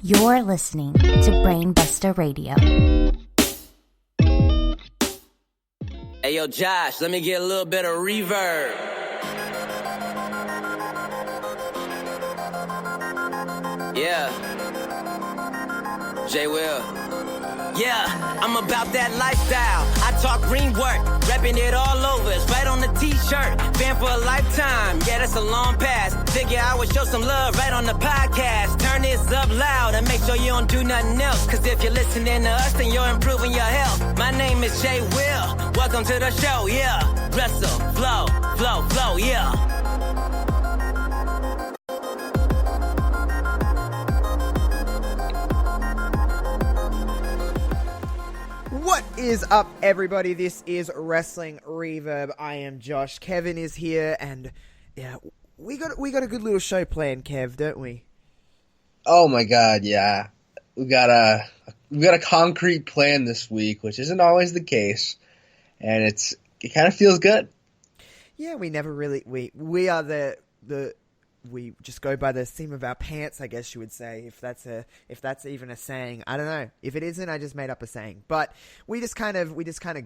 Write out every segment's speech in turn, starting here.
You're listening to Brainbusta Radio. Hey, yo, Josh, let me get a little bit of reverb. Yeah. J. Will. Yeah, I'm about that lifestyle. I talk green work, repping it all over. It's right on the t-shirt. Fan for a lifetime. Yeah, that's a long pass. Figure I would show some love right on the podcast. Turn this up loud and make sure you don't do nothing else. Cause if you're listening to us, then you're improving your health. My name is J. Will. Welcome to the show, yeah. Wrestle, flow, yeah. What is up, everybody? This is Wrestling Reverb. I am Josh. Kevin is here, and yeah, we got a good little show planned, Kev, don't we? Oh my God, yeah. We've got a concrete plan this week, which isn't always the case, and it kind of feels good. Yeah, we never really we are we just go by the seam of our pants, I guess you would say, if that's even a saying. I don't know. If it isn't, I just made up a saying. But we just kind of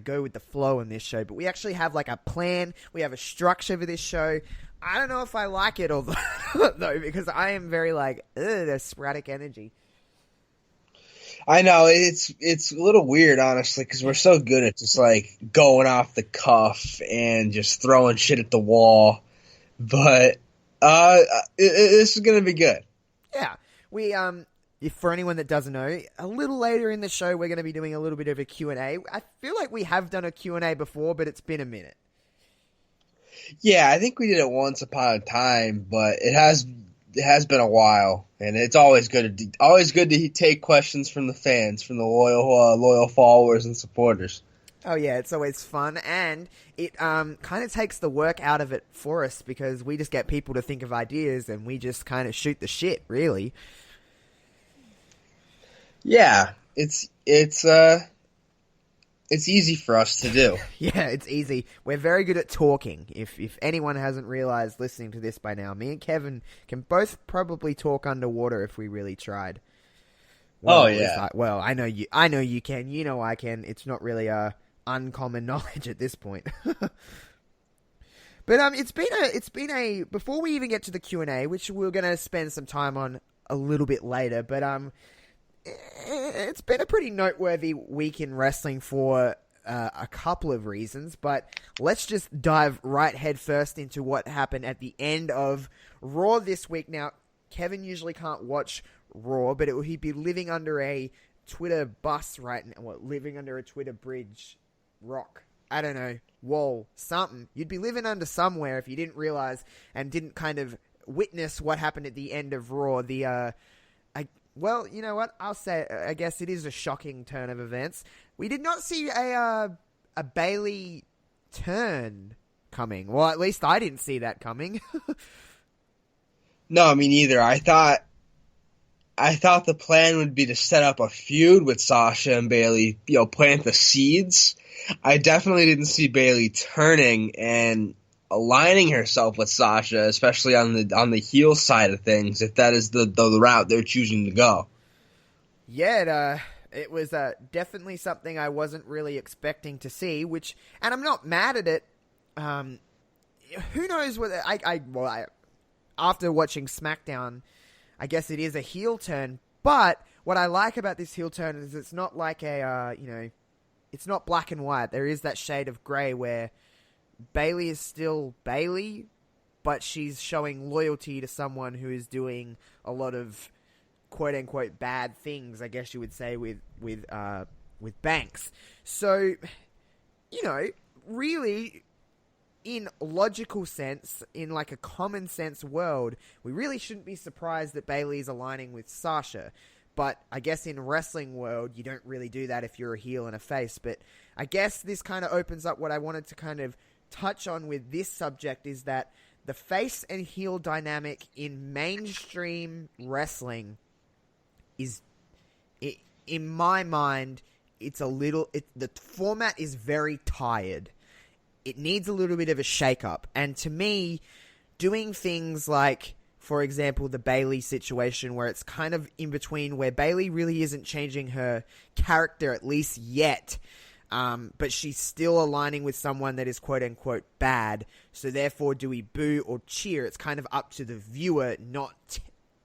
go with the flow in this show. But we actually have like a plan. We have a structure for this show. I don't know if I like it although though, because I am very like, there's sporadic energy. I know, it's a little weird, honestly, because we're so good at just like going off the cuff and just throwing shit at the wall. But this is gonna be good. Yeah, we if for anyone that doesn't know, a little later in the show we're gonna be doing a little bit of a Q&A. I feel like we have done a Q&A before, but it's been a minute. Yeah, I think we did it once upon a time, but it has been a while, and it's always good to take questions from the fans, from the loyal followers and supporters. Oh yeah, it's always fun, and it kind of takes the work out of it for us because we just get people to think of ideas and we just kind of shoot the shit, really. Yeah, it's easy for us to do. Yeah, it's easy. We're very good at talking. If anyone hasn't realized listening to this by now, me and Kevin can both probably talk underwater if we really tried. Well, yeah. I know you can. You know I can. It's not really uncommon knowledge at this point. But it's been a before we even get to the Q&A, which we're going to spend some time on a little bit later, but it's been a pretty noteworthy week in wrestling for a couple of reasons, but let's just dive right head first into what happened at the end of Raw this week. Now, Kevin usually can't watch Raw, but he'd be living under a Twitter bus right now, living under a Twitter bridge, rock, I don't know, wall, something. You'd be living under somewhere if you didn't realize and didn't kind of witness what happened at the end of Raw. Well, you know what? I'll say, I guess it is a shocking turn of events. We did not see a Bayley turn coming. Well, at least I didn't see that coming. No, me neither. I thought the plan would be to set up a feud with Sasha and Bayley, plant the seeds. I definitely didn't see Bayley turning and aligning herself with Sasha, especially on the heel side of things, if that is the route they're choosing to go. Yeah, it was definitely something I wasn't really expecting to see, and I'm not mad at it. Who knows whether after watching SmackDown, I guess it is a heel turn, but what I like about this heel turn is it's not like it's not black and white. There is that shade of grey where Bayley is still Bayley, but she's showing loyalty to someone who is doing a lot of quote-unquote bad things, I guess you would say, with Banks. So, really, in logical sense, in like a common sense world, we really shouldn't be surprised that Bayley's aligning with Sasha. But I guess in wrestling world, you don't really do that if you're a heel and a face. But I guess this kind of opens up what I wanted to kind of touch on with this subject, is that the face and heel dynamic in mainstream wrestling is, in my mind, the format is very tired. It needs a little bit of a shake-up. And to me, doing things like for example, the Bayley situation where it's kind of in between, where Bayley really isn't changing her character, at least yet. But she's still aligning with someone that is quote-unquote bad. So therefore, do we boo or cheer? It's kind of up to the viewer, not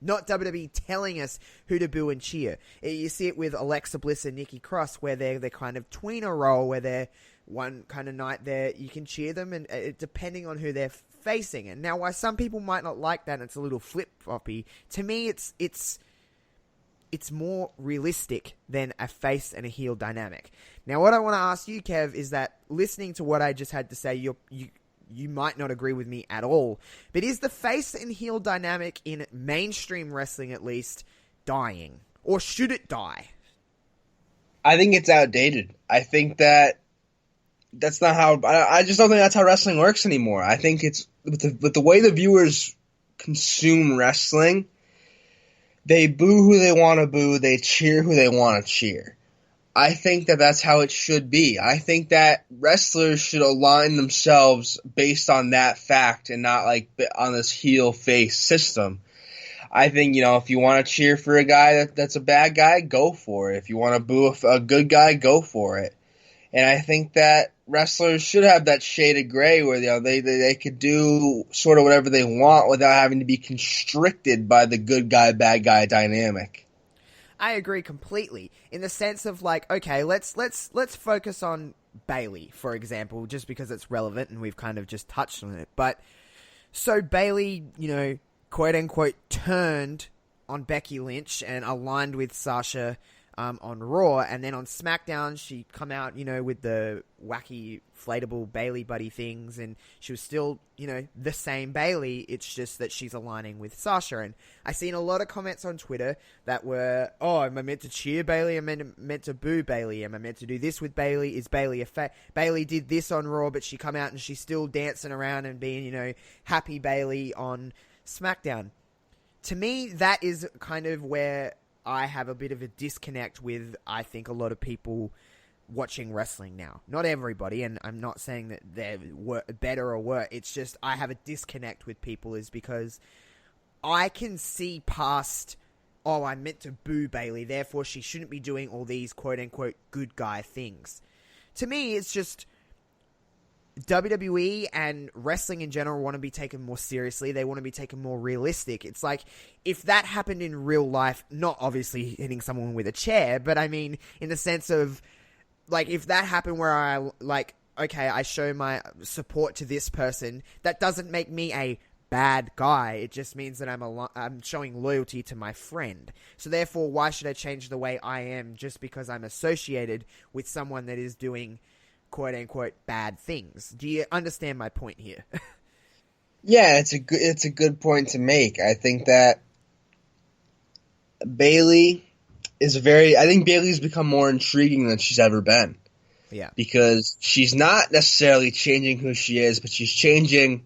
WWE telling us who to boo and cheer. You see it with Alexa Bliss and Nikki Cross, where they're kind of tweener role, where they're one kind of night there, you can cheer them, and depending on who they're facing. And now, why some people might not like that, and it's a little flip-floppy, to me, it's more realistic than a face and a heel dynamic. Now, what I want to ask you, Kev, is that listening to what I just had to say, you might not agree with me at all, but is the face and heel dynamic in mainstream wrestling, at least, dying? Or should it die? I think it's outdated. I think that's not how... I just don't think that's how wrestling works anymore. I think it's... With the way the viewers consume wrestling, they boo who they want to boo, they cheer who they want to cheer. I think that's how it should be. I think that wrestlers should align themselves based on that fact and not like on this heel-face system. I think, if you want to cheer for a guy that's a bad guy, go for it. If you want to boo a good guy, go for it. And I think that wrestlers should have that shade of gray where they could do sort of whatever they want without having to be constricted by the good guy, bad guy dynamic. I agree completely, in the sense of like, okay, let's focus on Bayley, for example, just because it's relevant and we've kind of just touched on it. But so Bayley, quote unquote, turned on Becky Lynch and aligned with Sasha on Raw, and then on SmackDown she come out, with the wacky inflatable Bayley buddy things, and she was still, the same Bayley. It's just that she's aligning with Sasha. And I seen a lot of comments on Twitter that were, oh, am I meant to cheer Bayley? Am I meant to boo Bayley? Am I meant to do this with Bayley? Is Bayley a Bayley did this on Raw, but she come out and she's still dancing around and being, happy Bayley on SmackDown. To me, that is kind of where I have a bit of a disconnect with, I think, a lot of people watching wrestling now. Not everybody, and I'm not saying that they're better or worse. It's just I have a disconnect with people is because I can see past, oh, I meant to boo Bayley, therefore she shouldn't be doing all these quote-unquote good guy things. To me, it's just WWE and wrestling in general want to be taken more seriously. They want to be taken more realistic. It's like, if that happened in real life, not obviously hitting someone with a chair, but I mean, in the sense of, like, if that happened where I, like, okay, I show my support to this person, that doesn't make me a bad guy. It just means that I'm showing loyalty to my friend. So therefore, why should I change the way I am just because I'm associated with someone that is doing quote-unquote bad things? Do you understand my point here? Yeah, it's a good point to make. I think that Bayley I think Bayley's become more intriguing than she's ever been. Yeah. Because she's not necessarily changing who she is, but she's changing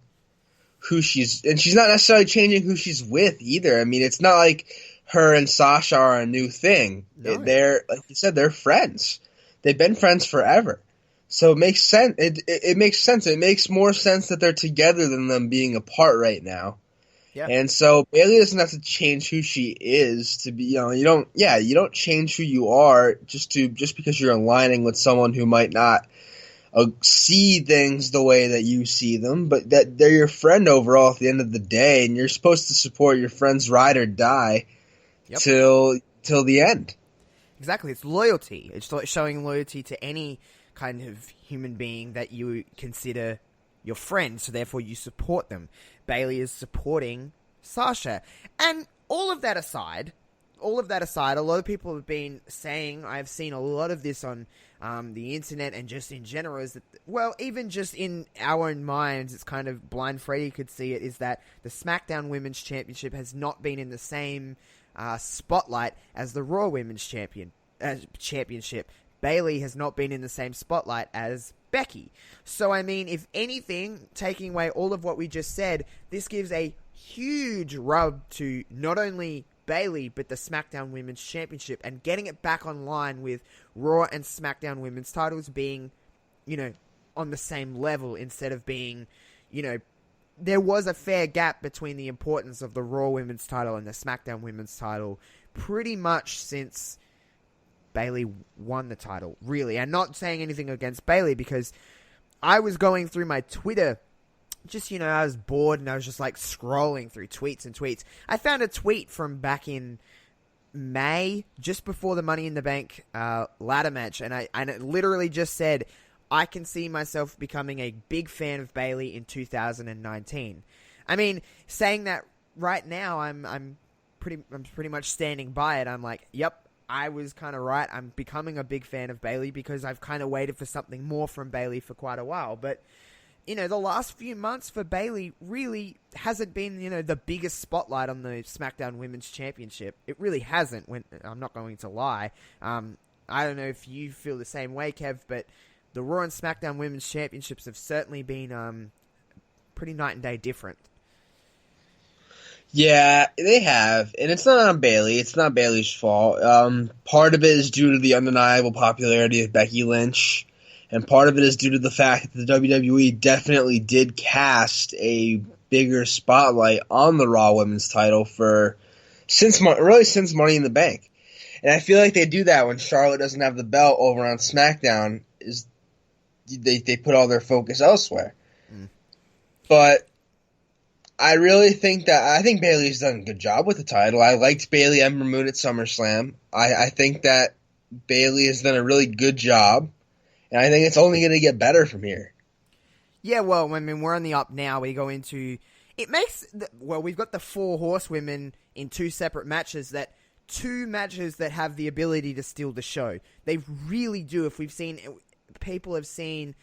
and she's not necessarily changing who she's with either. I mean, it's not like her and Sasha are a new thing. No. They're, like you said, they're friends. They've been friends forever. So it makes sense. It makes sense. It makes more sense that they're together than them being apart right now. Yeah. And so Bayley doesn't have to change who she is to be. You don't change who you are just because you're aligning with someone who might not see things the way that you see them, but that they're your friend overall at the end of the day, and you're supposed to support your friend's ride or die till the end. Exactly. It's loyalty. It's showing loyalty to any kind of human being that you consider your friend, so therefore you support them. Bayley is supporting Sasha. And all of that aside, a lot of people have been saying, I've seen a lot of this on the internet and just in general, is that, well, even just in our own minds, it's kind of Blind Freddy could see it, is that the SmackDown Women's Championship has not been in the same spotlight as the Raw Women's Championship. Bayley has not been in the same spotlight as Becky. So, I mean, if anything, taking away all of what we just said, this gives a huge rub to not only Bayley, but the SmackDown Women's Championship, and getting it back online with Raw and SmackDown Women's titles being, on the same level instead of being, there was a fair gap between the importance of the Raw Women's title and the SmackDown Women's title pretty much since Bayley won the title, really. And not saying anything against Bayley, because I was going through my Twitter, just, I was bored and I was just like scrolling through tweets and tweets. I found a tweet from back in May, just before the Money in the Bank ladder match, and it literally just said, I can see myself becoming a big fan of Bayley in 2019. I mean, saying that right now, I'm pretty much standing by it. I'm like, yep, I was kind of right. I'm becoming a big fan of Bayley because I've kind of waited for something more from Bayley for quite a while. But the last few months for Bayley really hasn't been, the biggest spotlight on the SmackDown Women's Championship. It really hasn't. I'm not going to lie. I don't know if you feel the same way, Kev, but the Raw and SmackDown Women's Championships have certainly been pretty night and day different. Yeah, they have, and it's not on Bayley. It's not Bayley's fault. Part of it is due to the undeniable popularity of Becky Lynch, and part of it is due to the fact that the WWE definitely did cast a bigger spotlight on the Raw Women's title since Money in the Bank. And I feel like they do that when Charlotte doesn't have the belt over on SmackDown. They put all their focus elsewhere. But I really think Bayley's done a good job with the title. I liked Bayley Ember Moon at SummerSlam. I think that Bayley has done a really good job, and I think it's only going to get better from here. Yeah, well, I mean, we're on the up now. We go into... we've got the 4 horsewomen in 2 separate matches that... 2 matches that have the ability to steal the show. They really do. If people have seen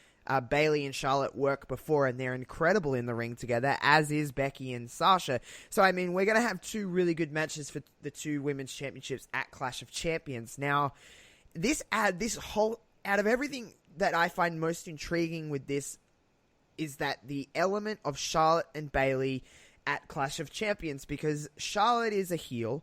Bayley and Charlotte work before, and they're incredible in the ring together, as is Becky and Sasha. So, I mean, we're going to have 2 really good matches for the 2 women's championships at Clash of Champions. Now, out of everything that I find most intriguing with this is that the element of Charlotte and Bayley at Clash of Champions, because Charlotte is a heel,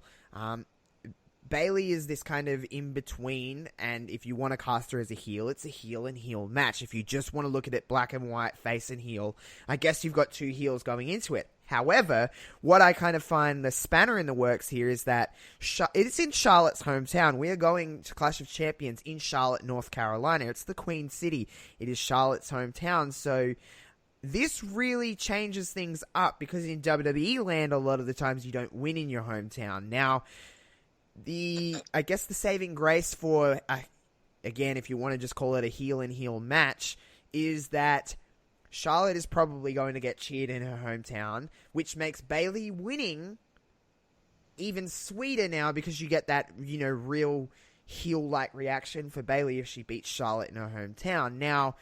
Bayley is this kind of in-between, and if you want to cast her as a heel, it's a heel and heel match. If you just want to look at it black and white, face and heel, I guess you've got 2 heels going into it. However, what I kind of find the spanner in the works here is that it's in Charlotte's hometown. We are going to Clash of Champions in Charlotte, North Carolina. It's the Queen City. It is Charlotte's hometown, so this really changes things up, because in WWE land, a lot of the times you don't win in your hometown. Now, I guess the saving grace for, again, if you want to just call it a heel and heel match, is that Charlotte is probably going to get cheered in her hometown, which makes Bayley winning even sweeter now, because you get that, real heel-like reaction for Bayley if she beats Charlotte in her hometown. Now,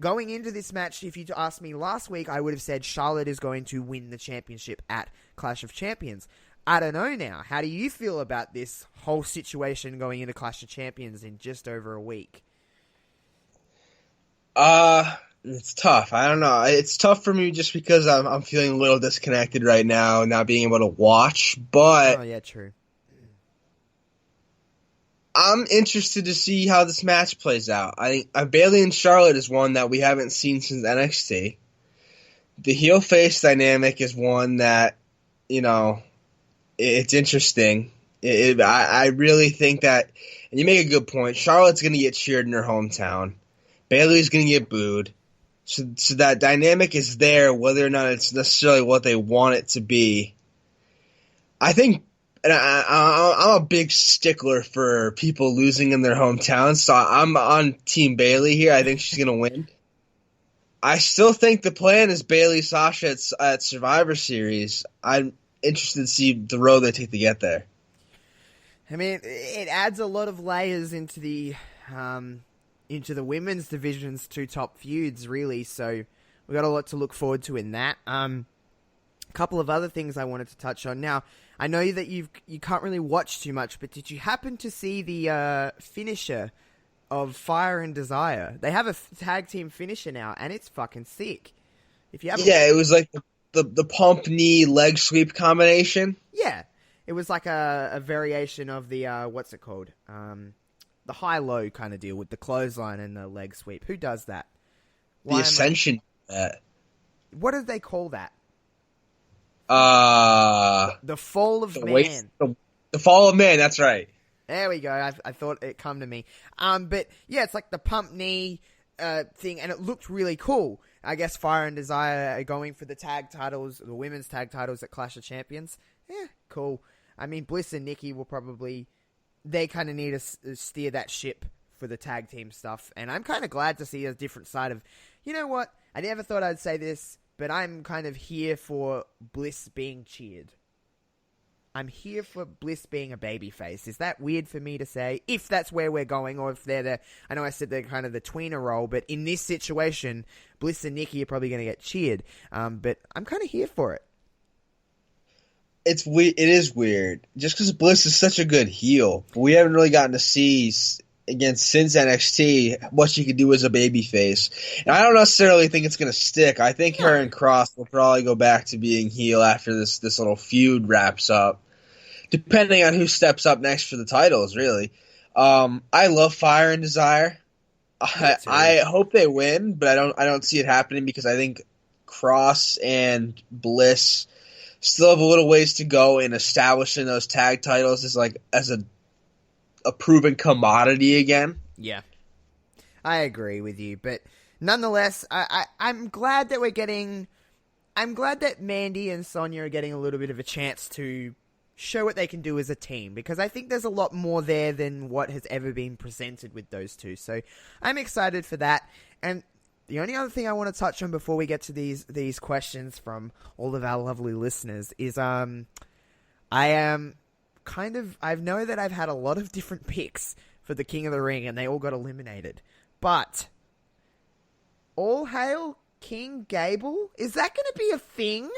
going into this match, if you'd asked me last week, I would have said Charlotte is going to win the championship at Clash of Champions. I don't know now. How do you feel about this whole situation going into Clash of Champions in just over a week? It's tough. I don't know. It's tough for me just because I'm feeling a little disconnected right now, not being able to watch. But oh yeah, true. I'm interested to see how this match plays out. I think Bayley and Charlotte is one that we haven't seen since NXT. The heel face dynamic is one that, it's interesting. I really think that, and you make a good point, Charlotte's going to get cheered in her hometown. Bayley's going to get booed. So that dynamic is there, whether or not it's necessarily what they want it to be. I think, and I'm a big stickler for people losing in their hometown, so I'm on Team Bayley here. I think she's going to win. I still think the plan is Bayley Sasha at Survivor Series. I'm interested to see the road they take to get there. I mean, it adds a lot of layers into the women's division's 2 top feuds, really. So we got a lot to look forward to in that. A couple of other things I wanted to touch on. Now, I know that you can't really watch too much, but did you happen to see the finisher of Fire and Desire? They have a tag team finisher now, and it's fucking sick. If you haven't, it was like the pump knee leg sweep combination. Yeah, it was like a variation of the what's it called? The high-low kind of deal with the clothesline and the leg sweep. Who does that? The Ascension. What did they call that? The fall of man. The fall of man. That's right. There we go. I thought it come to me. But yeah, it's like the pump knee thing, and it looked really cool. I guess Fire and Desire are going for the tag titles, the women's tag titles at Clash of Champions. Yeah, cool. I mean, Bliss and Nikki will probably, they kind of need to steer that ship for the tag team stuff. And I'm kind of glad to see a different side of, you know what? I never thought I'd say this, but I'm kind of here for Bliss being cheered. I'm here for Bliss being a babyface. Is that weird for me to say? If that's where we're going, or if they're the... I know I said they're kind of the tweener role, but in this situation, Bliss and Nikki are probably going to get cheered. But I'm kind of here for it. It is weird. Just because Bliss is such a good heel, but we haven't really gotten to see since NXT what she could do as a babyface. And I don't necessarily think it's going to stick. I think her and Cross will probably go back to being heel after this little feud wraps up. Depending on who steps up next for the titles, really. I love Fire and Desire. I hope they win, but I don't see it happening because I think Cross and Bliss still have a little ways to go in establishing those tag titles as a proven commodity again. Yeah, I agree with you, but nonetheless, I'm glad that I'm glad that Mandy and Sonya are getting a little bit of a chance to show what they can do as a team, because I think there's a lot more there than what has ever been presented with those two. So I'm excited for that. And the only other thing I want to touch on before we get to these questions from all of our lovely listeners is I know that I've had a lot of different picks for the King of the Ring and they all got eliminated. But all hail King Gable? Is that going to be a thing?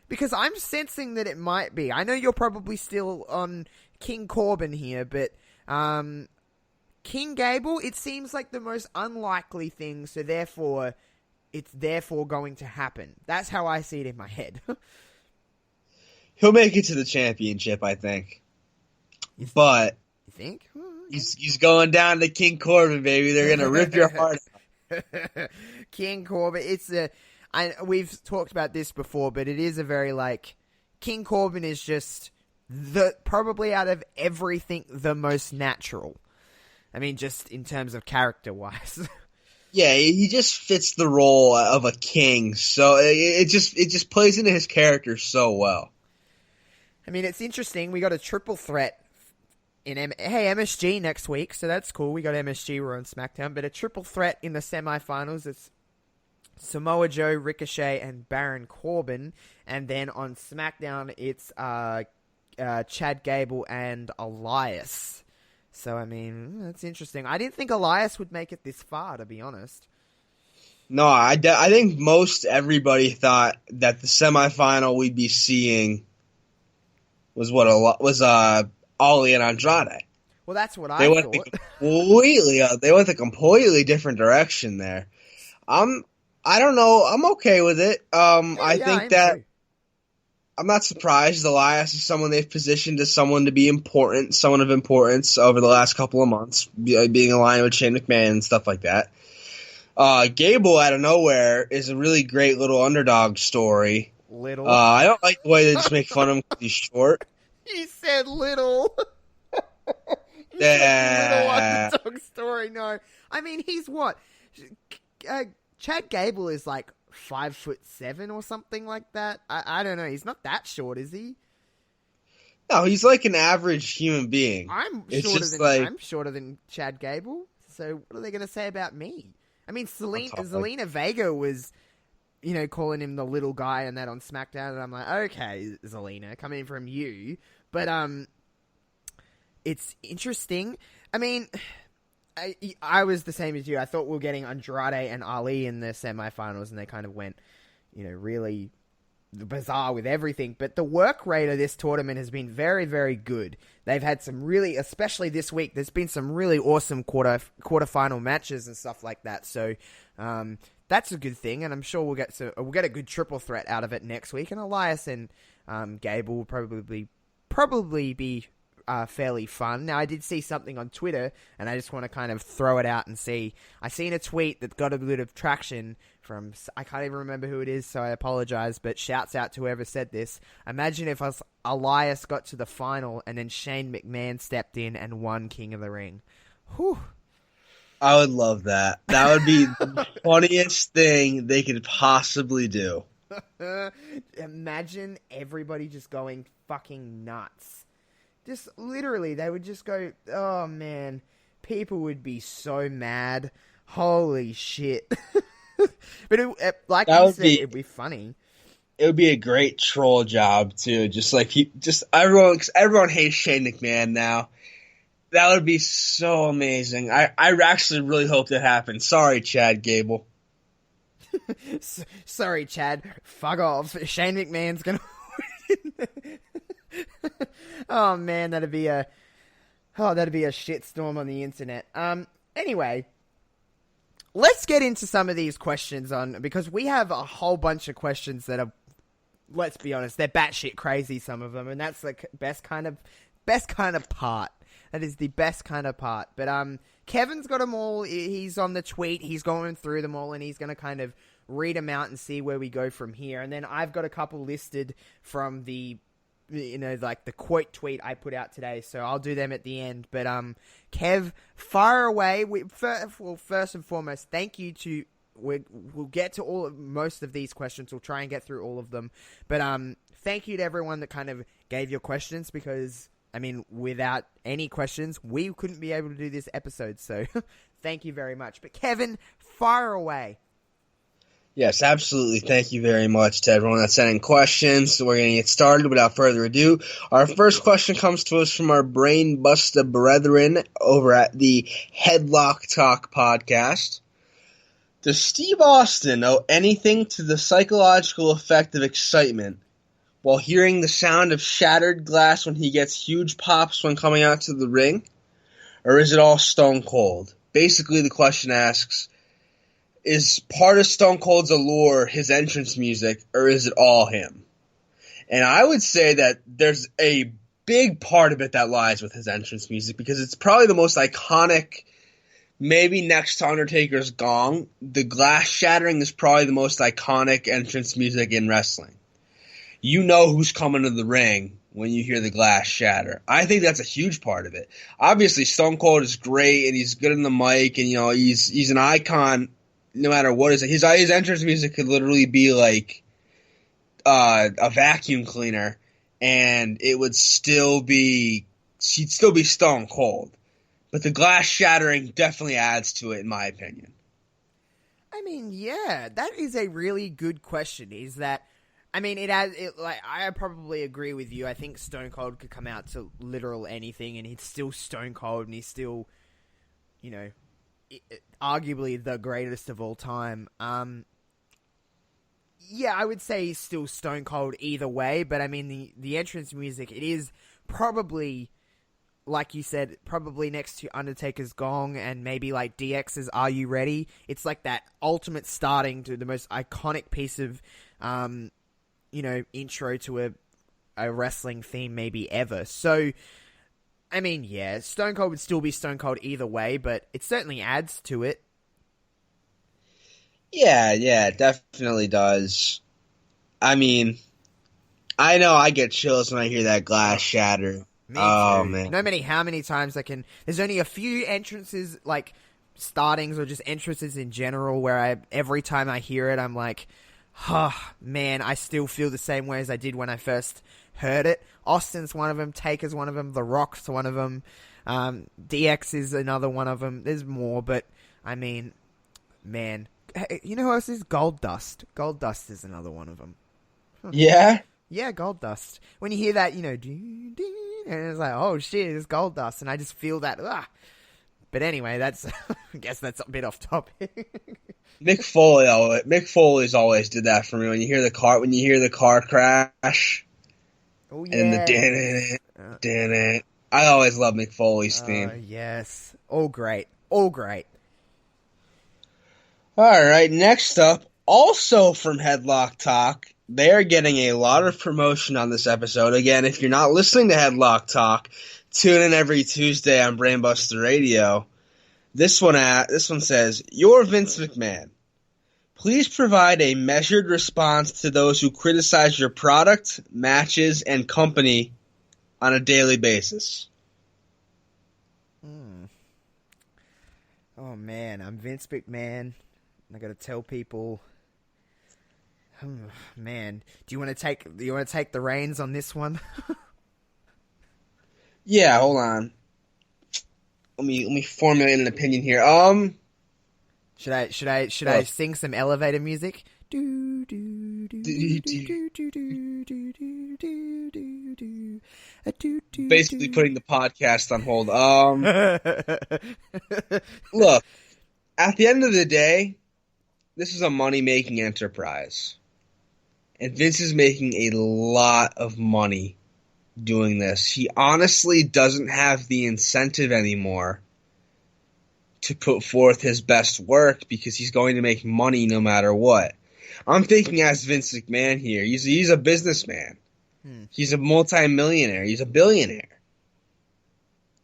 Because I'm sensing that it might be. I know you're probably still on King Corbin here, but King Gable, it seems like the most unlikely thing, so therefore, it's going to happen. That's how I see it in my head. He'll make it to the championship, I think. You think? He's going down to King Corbin, baby. They're going to rip your heart out. King Corbin, we've talked about this before, but it is a very, King Corbin is just probably out of everything the most natural. I mean, just in terms of character-wise. Yeah, he just fits the role of a king, so it just plays into his character so well. I mean, it's interesting. We got a triple threat in MSG next week, so that's cool. We got MSG, we're on SmackDown, but a triple threat in the semifinals. It's Samoa Joe, Ricochet, and Baron Corbin. And then on SmackDown, it's Chad Gable and Elias. So, I mean, that's interesting. I didn't think Elias would make it this far, to be honest. No, I think most everybody thought that the semifinal we'd be seeing was Ollie and Andrade. Well, that's what I thought. They went a completely different direction there. I don't know. I'm okay with it. I think that I'm not surprised. Elias is someone they've positioned as someone to be important, someone of importance over the last couple of months, being aligned with Shane McMahon and stuff like that. Gable out of nowhere is a really great little underdog story. Little. I don't like the way they just make fun of him because he's short. He said little. Little underdog story. No, I mean he's what? Chad Gable is 5'7" or something like that. I don't know. He's not that short, is he? No, he's like an average human being. I'm shorter than Chad Gable. So what are they going to say about me? I mean, Zelina Vega was, calling him the little guy and that on SmackDown, and I'm like, okay, Zelina, coming from you. But it's interesting. I mean, I was the same as you. I thought we were getting Andrade and Ali in the semifinals, and they kind of went, really bizarre with everything. But the work rate of this tournament has been very, very good. They've had some really, especially this week, there's been some really awesome quarterfinal matches and stuff like that. So that's a good thing, and I'm sure we'll get a good triple threat out of it next week. And Elias and Gable will probably be fairly fun. Now, I did see something on Twitter, and I just want to kind of throw it out and see. I seen a tweet that got a bit of traction I can't even remember who it is, so I apologize, but shouts out to whoever said this. Imagine if Elias got to the final and then Shane McMahon stepped in and won King of the Ring. Whew. I would love that. That would be the funniest thing they could possibly do. Imagine everybody just going fucking nuts. Just literally, they would just go, oh man, people would be so mad. Holy shit. But like you said, it'd be funny. It would be a great troll job too. Just like everyone hates Shane McMahon now. That would be so amazing. I actually really hope that happens. Sorry, Chad Gable. Sorry, Chad. Fuck off. Shane McMahon's gonna win. Oh man, that'd be a shitstorm on the internet. Anyway. Let's get into some of these questions because we have a whole bunch of questions that are, let's be honest, they're batshit crazy, some of them, and that's the best kind of part. That is the best kind of part. But Kevin's got them all. He's on the tweet. He's going through them all, and he's going to kind of read them out and see where we go from here. And then I've got a couple listed from the, like the quote tweet I put out today, so I'll do them at the end. But Kev, fire away. First and foremost, thank you to. We'll get to most of these questions. We'll try and get through all of them. But thank you to everyone that kind of gave your questions, because I mean, without any questions, we couldn't be able to do this episode. So thank you very much. But Kevin, fire away. Yes, absolutely. Thank you very much to everyone that's sending questions. So we're going to get started without further ado. Our first question comes to us from our Brainbusta brethren over at the Headlock Talk podcast. Does Steve Austin owe anything to the psychological effect of excitement while hearing the sound of shattered glass when he gets huge pops when coming out to the ring? Or is it all Stone Cold? Basically, the question asks, is part of Stone Cold's allure his entrance music, or is it all him? And I would say that there's a big part of it that lies with his entrance music, because it's probably the most iconic, maybe next to Undertaker's gong. The glass shattering is probably the most iconic entrance music in wrestling. You know who's coming to the ring when you hear the glass shatter. I think that's a huge part of it. Obviously, Stone Cold is great, and he's good in the mic, and he's an icon. No matter what is it, his entrance music could literally be like a vacuum cleaner, and he'd still be Stone Cold. But the glass shattering definitely adds to it, in my opinion. I mean, yeah, that is a really good question. Is that, I mean, I probably agree with you. I think Stone Cold could come out to literal anything, and he's still Stone Cold, and he's still, arguably the greatest of all time. Yeah, I would say he's still Stone Cold either way, but I mean, the entrance music, it is probably, like you said, probably next to Undertaker's gong and maybe like DX's Are You Ready? It's like that ultimate starting to the most iconic piece of, intro to a wrestling theme maybe ever. So, I mean, yeah, Stone Cold would still be Stone Cold either way, but it certainly adds to it. Yeah, it definitely does. I mean, I know I get chills when I hear that glass shatter. Me too. Man. No matter how many times there's only a few entrances, like startings or just entrances in general, where every time I hear it, I'm like, man, I still feel the same way as I did when I first heard it. Austin's one of them, Taker's one of them, The Rock's one of them, DX is another one of them. There's more, but I mean, man, you know who else is? Goldust. Goldust is another one of them. Yeah? Yeah, Goldust. When you hear that, and it's like, oh shit, it's Goldust, and I just feel that. But anyway, that's I guess that's a bit off topic. Mick Foley's always did that for me. When you hear the car crash, oh yeah, and the damn it. I always love Mick Foley's theme. Yes, all great. All right, next up, also from Headlock Talk, they are getting a lot of promotion on this episode. Again, if you're not listening to Headlock Talk, tune in every Tuesday on Brainbusta Radio. This one says, "You're Vince McMahon. Please provide a measured response to those who criticize your product, matches, and company on a daily basis. Oh man, I'm Vince McMahon. I gotta tell people. Man, do you want to take the reins on this one? Yeah, hold on. Let me formulate an opinion here. Should I sing some elevator music? Do do do do do do do do do do. Basically putting the podcast on hold. Look, at the end of the day, this is a money-making enterprise. And Vince is making a lot of money doing this. He honestly doesn't have the incentive anymore to put forth his best work because he's going to make money no matter what. I'm thinking as Vince McMahon here. He's a businessman. He's a multi-millionaire. He's a billionaire.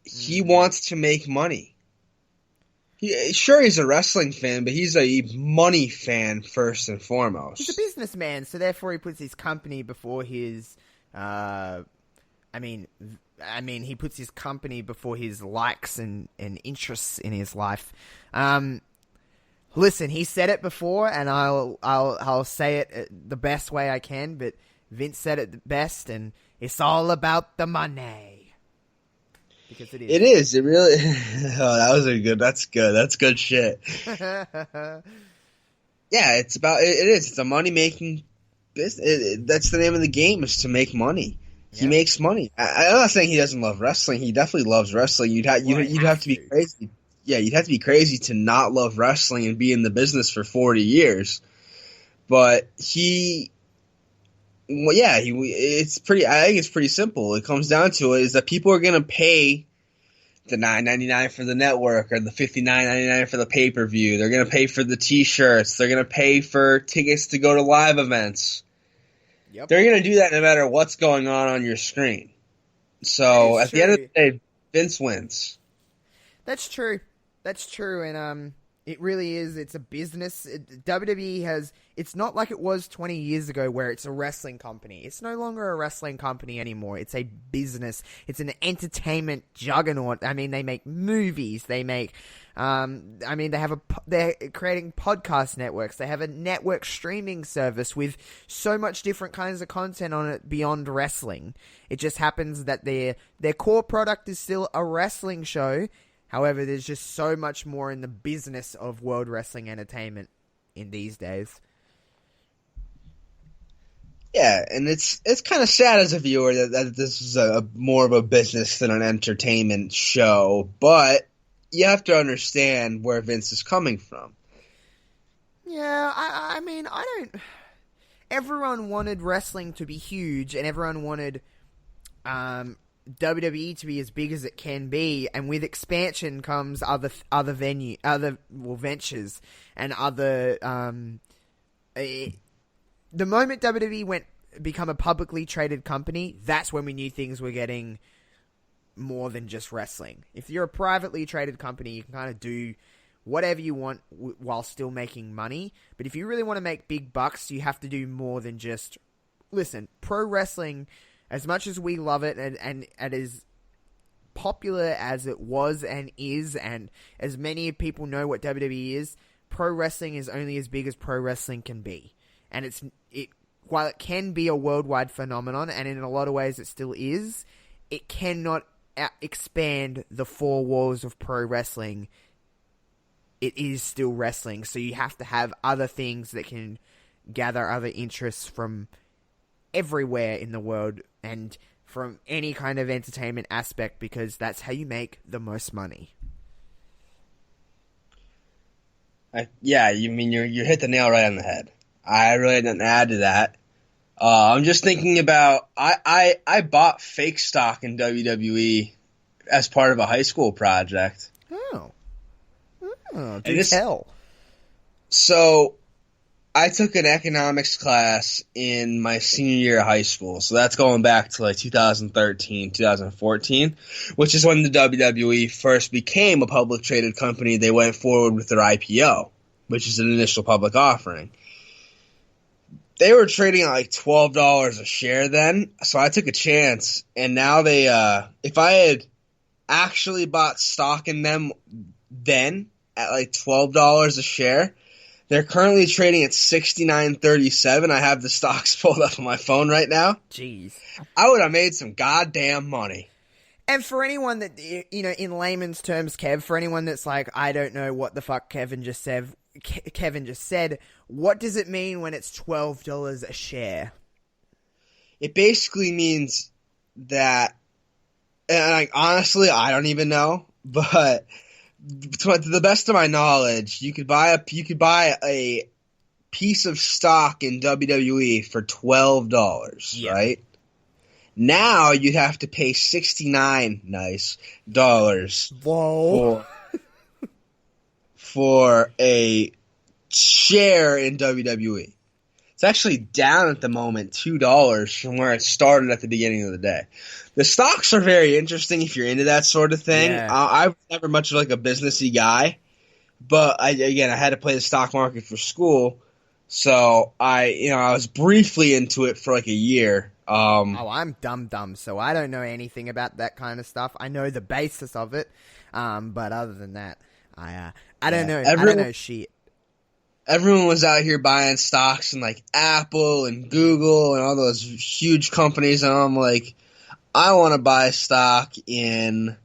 He wants to make money. He's a wrestling fan, but he's a money fan first and foremost. He's a businessman, so therefore he puts his company before his. He puts his company before his likes and interests in his life. Listen, he said it before, and I'll say it the best way I can. But Vince said it the best, and it's all about the money. Because it is. It is. It really. Oh, that's good. That's good shit. Yeah, it's about. It is. It's a money making business. That's the name of the game. Is to make money. He makes money. I'm not saying he doesn't love wrestling. He definitely loves wrestling. You'd have to be crazy. Yeah, you'd have to be crazy to not love wrestling and be in the business for 40 years. But it's pretty. I think it's pretty simple. It comes down to it is that people are going to pay the $9.99 for the network or the $59.99 for the pay-per-view. They're going to pay for the T-shirts. They're going to pay for tickets to go to live events. Yep. They're going to do that no matter what's going on your screen. So at the end of the day, Vince wins. That's true. That's true. And it really is. It's a business. WWE it's not like it was 20 years ago where it's a wrestling company. It's no longer a wrestling company anymore. It's a business. It's an entertainment juggernaut. I mean, they make movies. They make, they're creating podcast networks. They have a network streaming service with so much different kinds of content on it beyond wrestling. It just happens that their core product is still a wrestling show. However, there's just so much more in the business of world wrestling entertainment in these days. Yeah, and it's kind of sad as a viewer that this is more of a business than an entertainment show, but you have to understand where Vince is coming from. Yeah, I mean, I don't... Everyone wanted wrestling to be huge, and everyone wanted WWE to be as big as it can be, and with expansion comes other ventures, and other... The moment WWE become a publicly traded company, that's when we knew things were getting more than just wrestling. If you're a privately traded company, you can kind of do whatever you want while still making money. But if you really want to make big bucks, you have to do more than just... Listen, pro wrestling, as much as we love it and as popular as it was and is, and as many people know what WWE is, pro wrestling is only as big as pro wrestling can be. And while it can be a worldwide phenomenon, and in a lot of ways it still is, it cannot expand the four walls of pro wrestling. It is still wrestling, so you have to have other things that can gather other interests from everywhere in the world and from any kind of entertainment aspect, because that's how you make the most money. You hit the nail right on the head. I really didn't add to that. I'm just thinking about I bought fake stock in WWE as part of a high school project. Do tell. So I took an economics class in my senior year of high school. So that's going back to like 2013, 2014, which is when the WWE first became a public traded company. They went forward with their IPO. which is an initial public offering. They were trading at like $12 a share then, so I took a chance, and now they, if I had actually bought stock in them then at like $12 a share, they're currently trading at $69.37. I have the stocks pulled up on my phone right now. Jeez. I would have made some goddamn money. And for anyone that, in layman's terms, Kev, for anyone that's like, I don't know what the fuck Kevin just said, what does it mean when it's $12 a share? It basically means that, and honestly, I don't even know, but to the best of my knowledge, you could buy a piece of stock in WWE for $12, right? Now you'd have to pay $69 Whoa. for a share in WWE. It's actually down at the moment $2 from where it started at the beginning of the day. The stocks are very interesting if you're into that sort of thing. Yeah. I was never much of like a businessy guy, but I had to play the stock market for school, so I was briefly into it for like a year. I'm dumb, so I don't know anything about that kind of stuff. I know the basis of it, but other than that, I don't know. I don't know shit. Everyone was out here buying stocks in like Apple and Google and all those huge companies, and I'm like, I want to buy stock in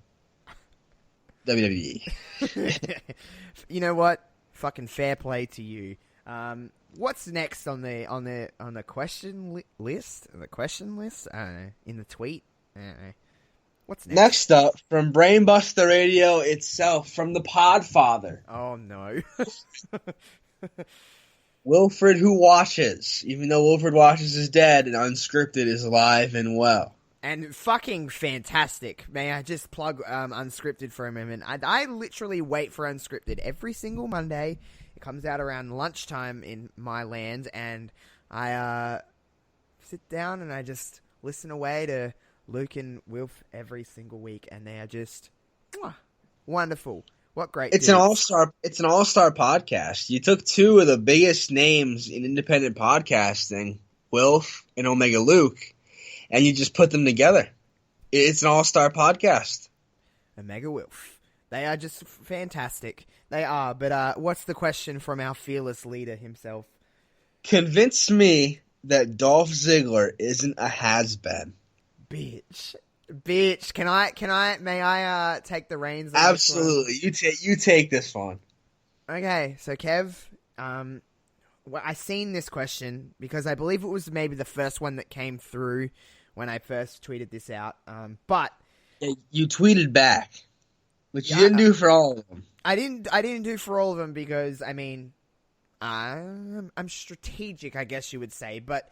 WWE. You know what? Fucking fair play to you. What's next on the question list? The question list? I don't know. In the tweet? I don't know. What's next? Next up, from Brainbusta Radio itself, from the Podfather. Oh no. Wilfred Who Watches. Even though Wilfred Watches is dead, and Unscripted is alive and well. And fucking fantastic. May I just plug Unscripted for a moment? I literally wait for Unscripted every single Monday. It comes out around lunchtime in my land, and I sit down and I just listen away to Luke and Wilf every single week, and they are just wonderful. What great! It's dudes. It's an all-star podcast. You took two of the biggest names in independent podcasting, Wilf and Omega Luke, and you just put them together. It's an all-star podcast. Omega Wilf. They are just fantastic. They are, but what's the question from our fearless leader himself? Convince me that Dolph Ziggler isn't a has-been. Bitch, may I take the reins? Absolutely. You take this one. Okay, so Kev, I seen this question because I believe it was maybe the first one that came through when I first tweeted this out. But you tweeted back, which you didn't do for all of them. I didn't do for all of them because I'm strategic, I guess you would say. But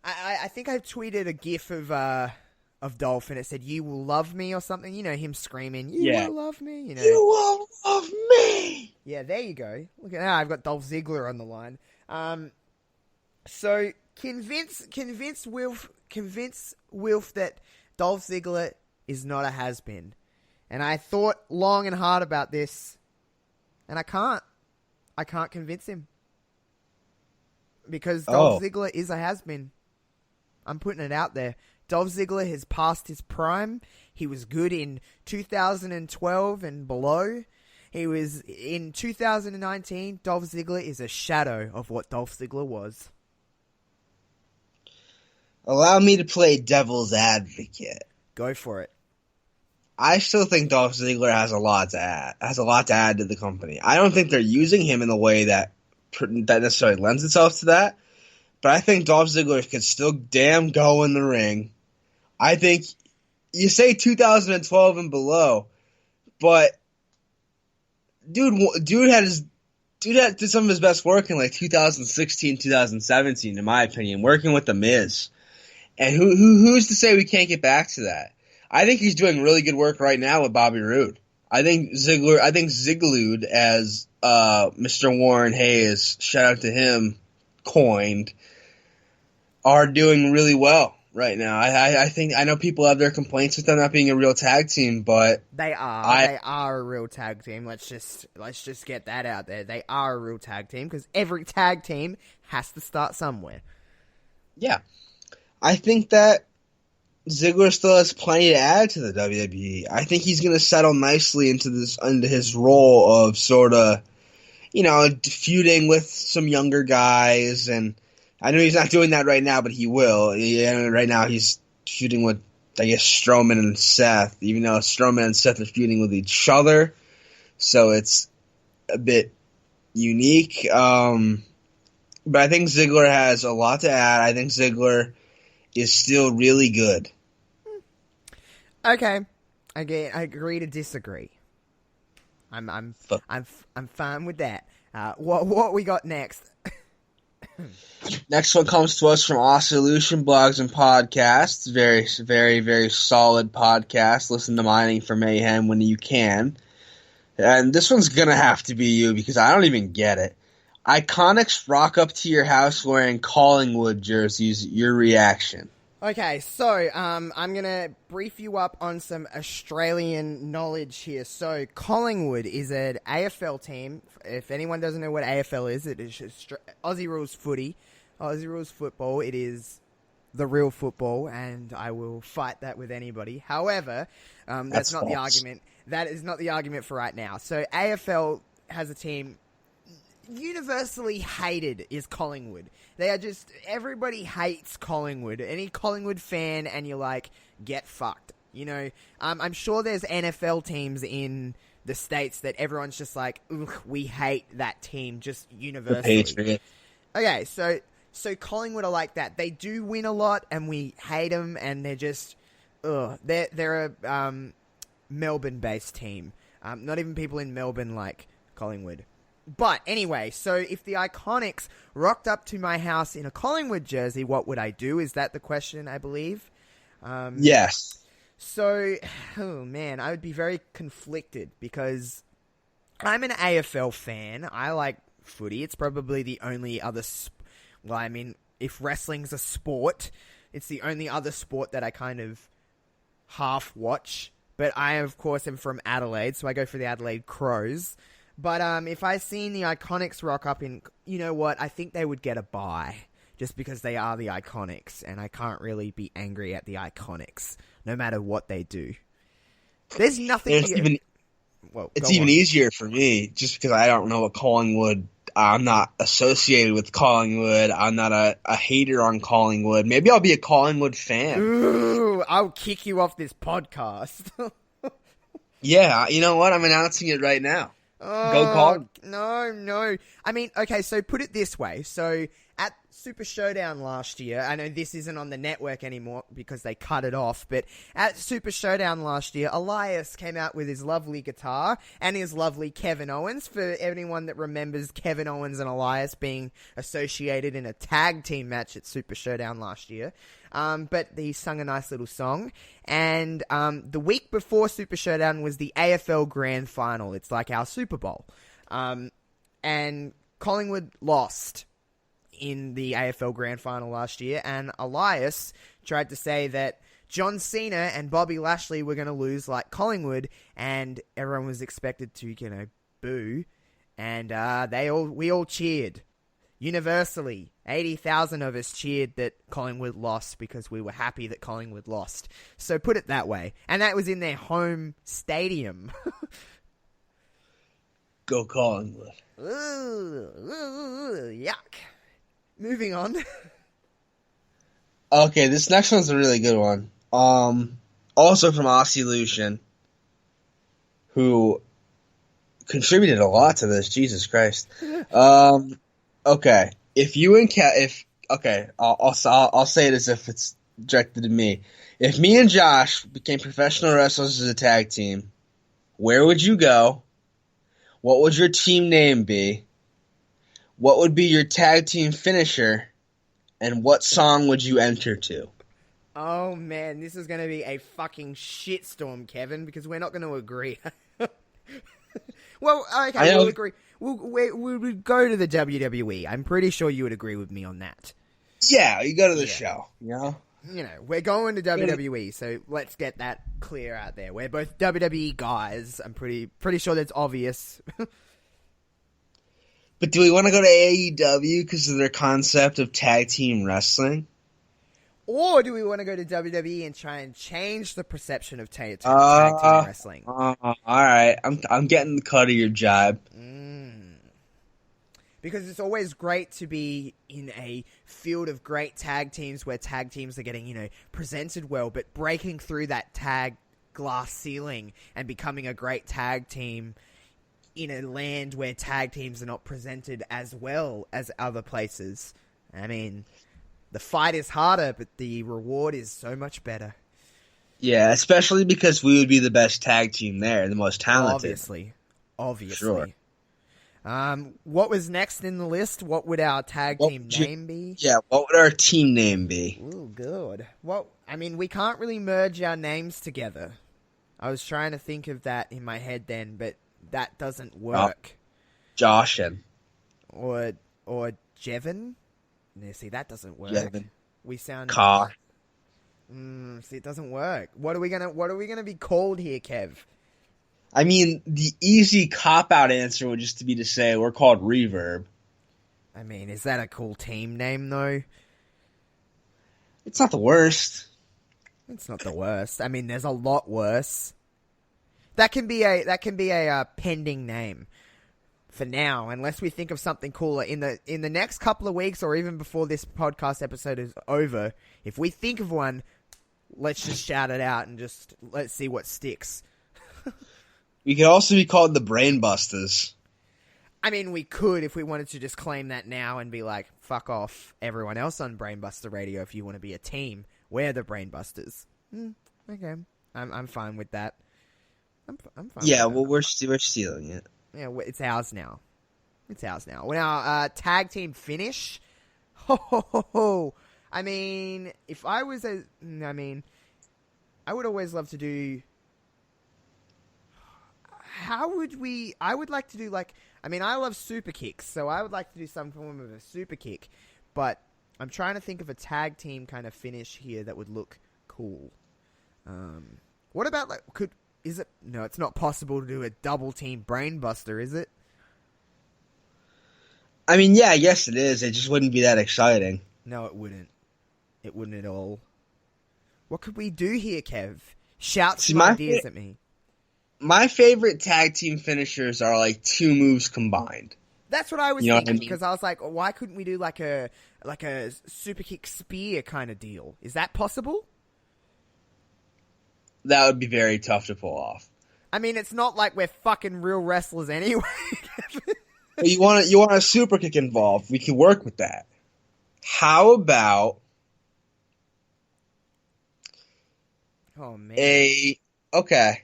I think I tweeted a GIF of Dolph, and it said, "You will love me" or something. You know, him screaming, "You will love me." You know, "You will love me." Yeah, there you go. Look at that. I've got Dolph Ziggler on the line. So convince Wilf that Dolph Ziggler is not a has-been. And I thought long and hard about this, and I can't convince him. Because Dolph Ziggler is a has-been. I'm putting it out there. Dolph Ziggler has passed his prime. He was good in 2012 and below. He was in 2019. Dolph Ziggler is a shadow of what Dolph Ziggler was. Allow me to play devil's advocate. Go for it. I still think Dolph Ziggler has a lot to add to the company. I don't think they're using him in the way that necessarily lends itself to that. But I think Dolph Ziggler could still damn go in the ring. I think you say 2012 and below, but dude did some of his best work in like 2016, 2017, in my opinion, working with The Miz. And who's to say we can't get back to that? I think he's doing really good work right now with Bobby Roode. I think Ziglude, as Mr. Warren Hayes, shout out to him, coined, are doing really well. right now. I know people have their complaints with them not being a real tag team, but They are a real tag team. Let's just get that out there. They are a real tag team because every tag team has to start somewhere. yeah, I think that Ziggler still has plenty to add to the WWE. I think he's going to settle nicely into his role of sort of, feuding with some younger guys, and I know he's not doing that right now, but he will. Yeah, right now he's feuding with, I guess, Strowman and Seth, even though Strowman and Seth are feuding with each other, so it's a bit unique. But I think Ziggler has a lot to add. I think Ziggler is still really good. Okay, I agree to disagree. I'm fine with that. What we got next? Next one comes to us from Oscillation Blogs and Podcasts. Very, very, very solid podcast. Listen to Mining for Mayhem when you can. And this one's gonna have to be you because I don't even get it. Iconics rock up to your house wearing Collingwood jerseys. Your reaction? Okay, so I'm going to brief you up on some Australian knowledge here. So Collingwood is an AFL team. If anyone doesn't know what AFL is, it is Aussie Rules footy. Aussie Rules football. It is the real football, and I will fight that with anybody. However, that's not false. The argument. That is not the argument for right now. So AFL has a team universally hated is Collingwood. They are just, everybody hates Collingwood. Any Collingwood fan and you're like, get fucked. I'm sure there's NFL teams in the States that everyone's just like, ugh, we hate that team just universally. Okay, so Collingwood are like that. They do win a lot and we hate them and they're just, they're a Melbourne-based team. Not even people in Melbourne like Collingwood. But anyway, so if the Iconics rocked up to my house in a Collingwood jersey, what would I do? Is that the question, I believe? Yes. So, oh man, I would be very conflicted because I'm an AFL fan. I like footy. It's probably the only other... if wrestling's a sport, it's the only other sport that I kind of half watch. But I, of course, am from Adelaide, so I go for the Adelaide Crows. But if I seen the Iconics rock up in... You know what? I think they would get a bye. Just because they are the Iconics. And I can't really be angry at the Iconics. No matter what they do. There's nothing... It's even easier for me. Just because I don't know what Collingwood... I'm not associated with Collingwood. I'm not a hater on Collingwood. Maybe I'll be a Collingwood fan. Ooh, I'll kick you off this podcast. Yeah, you know what? I'm announcing it right now. Go Collingwood. No. I mean, okay, so put it this way. So at Super Showdown last year, I know this isn't on the network anymore because they cut it off, but at Super Showdown last year, Elias came out with his lovely guitar and his lovely Kevin Owens. For anyone that remembers Kevin Owens and Elias being associated in a tag team match at Super Showdown last year. But he sung a nice little song. And the week before Super Showdown was the AFL Grand Final. It's like our Super Bowl. And Collingwood lost in the AFL Grand Final last year. And Elias tried to say that John Cena and Bobby Lashley were going to lose like Collingwood. And everyone was expected to, boo. And we all cheered. Universally, 80,000 of us cheered that Collingwood lost because we were happy that Collingwood lost. So put it that way. And that was in their home stadium. Go Collingwood. Ooh, yuck. Moving on. Okay, this next one's a really good one. Also from Oscillation, who contributed a lot to this. Jesus Christ. Okay, if you and I'll say it as if it's directed to me. If me and Josh became professional wrestlers as a tag team, where would you go? What would your team name be? What would be your tag team finisher? And what song would you enter to? Oh man, this is going to be a fucking shitstorm, Kevin, because we're not going to agree. Well, okay, we'll agree. We'll go to the WWE. I'm pretty sure you would agree with me on that. Yeah, you go to the show, we're going to WWE, so let's get that clear out there. We're both WWE guys. I'm pretty sure that's obvious. But do we want to go to AEW because of their concept of tag team wrestling? Or do we want to go to WWE and try and change the perception of tag team wrestling? All right, I'm getting the cut of your jibe. Because it's always great to be in a field of great tag teams where tag teams are getting, presented well, but breaking through that tag glass ceiling and becoming a great tag team in a land where tag teams are not presented as well as other places. I mean, the fight is harder, but the reward is so much better. Yeah, especially because we would be the best tag team there, the most talented. Obviously. Sure. What was next in the list? What would our tag team name be? Yeah, what would our team name be? Ooh, good. Well, I mean, we can't really merge our names together. I was trying to think of that in my head then, but that doesn't work. Joshin. Or Jevin? No, see, that doesn't work. Jevin. We sound... Car. See, it doesn't work. What are we gonna be called here, Kev? I mean, the easy cop-out answer would just be to say we're called Reverb. I mean, is that a cool team name, though? It's not the worst. It's not the worst. I mean, there's a lot worse. That can be a pending name for now, unless we think of something cooler in the next couple of weeks, or even before this podcast episode is over. If we think of one, let's just shout it out and just let's see what sticks. We could also be called the Brainbustas. I mean, we could if we wanted to just claim that now and be like, fuck off everyone else on Brainbusta Radio if you want to be a team. We're the Brainbusters. Okay. I'm fine with that. I'm fine Yeah, with that. well, we're stealing it. Yeah, it's ours now. Now, tag team finish? I mean, if I was I would always love to do... I would like to do I love super kicks, so I would like to do some form of a super kick, but I'm trying to think of a tag team kind of finish here that would look cool. What about no, it's not possible to do a double team Brainbuster, is it? I mean, yeah, yes it is. It just wouldn't be that exciting. No, it wouldn't. It wouldn't at all. What could we do here, Kev? Shout some ideas at me. My favorite tag team finishers are like 2 moves combined. That's what I was thinking, because I was like, why couldn't we do like a super kick spear kind of deal? Is that possible? That would be very tough to pull off. I mean, it's not like we're fucking real wrestlers anyway. You want a super kick involved. We can work with that. How about oh man. Okay.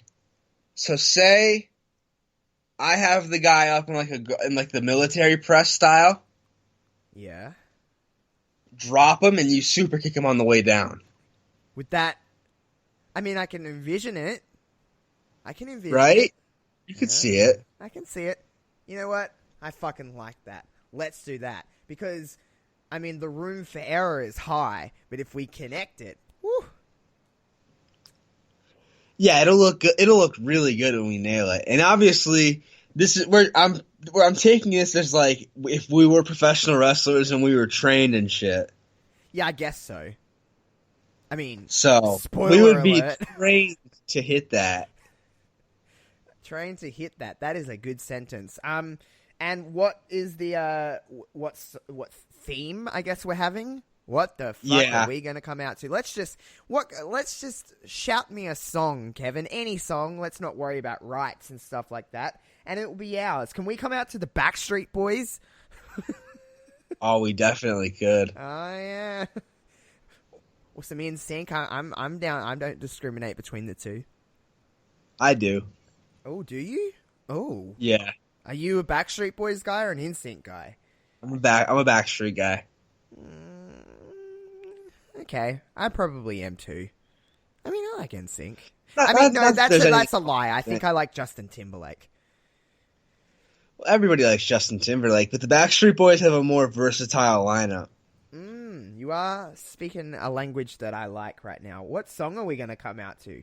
So say I have the guy up in the military press style. Yeah. Drop him and you super kick him on the way down. With that, I mean, I can envision it. Right? It. You could see it. I can see it. You know what? I fucking like that. Let's do that. Because, I mean, the room for error is high, but if we connect it, woo. Yeah, it'll look good. It'll look really good when we nail it. And obviously, this is where I'm taking this as like if we were professional wrestlers and we were trained and shit. Yeah, I guess so. I mean, so spoiler we would alert. be trained to hit that. Trained to hit that. That is a good sentence. And what is the what theme? I guess we're having. What the fuck are we gonna come out to? Let's just shout me a song, Kevin. Any song. Let's not worry about rights and stuff like that. And it will be ours. Can we come out to the Backstreet Boys? Oh, we definitely could. Oh yeah. Well, some in sync. I'm down. I don't discriminate between the two. I do. Oh, do you? Oh. Yeah. Are you a Backstreet Boys guy or an NSYNC guy? I'm a Backstreet guy. Okay, I probably am too. I mean, I like NSYNC. That's a lie. I think I like Justin Timberlake. Well, everybody likes Justin Timberlake, but the Backstreet Boys have a more versatile lineup. You are speaking a language that I like right now. What song are we going to come out to?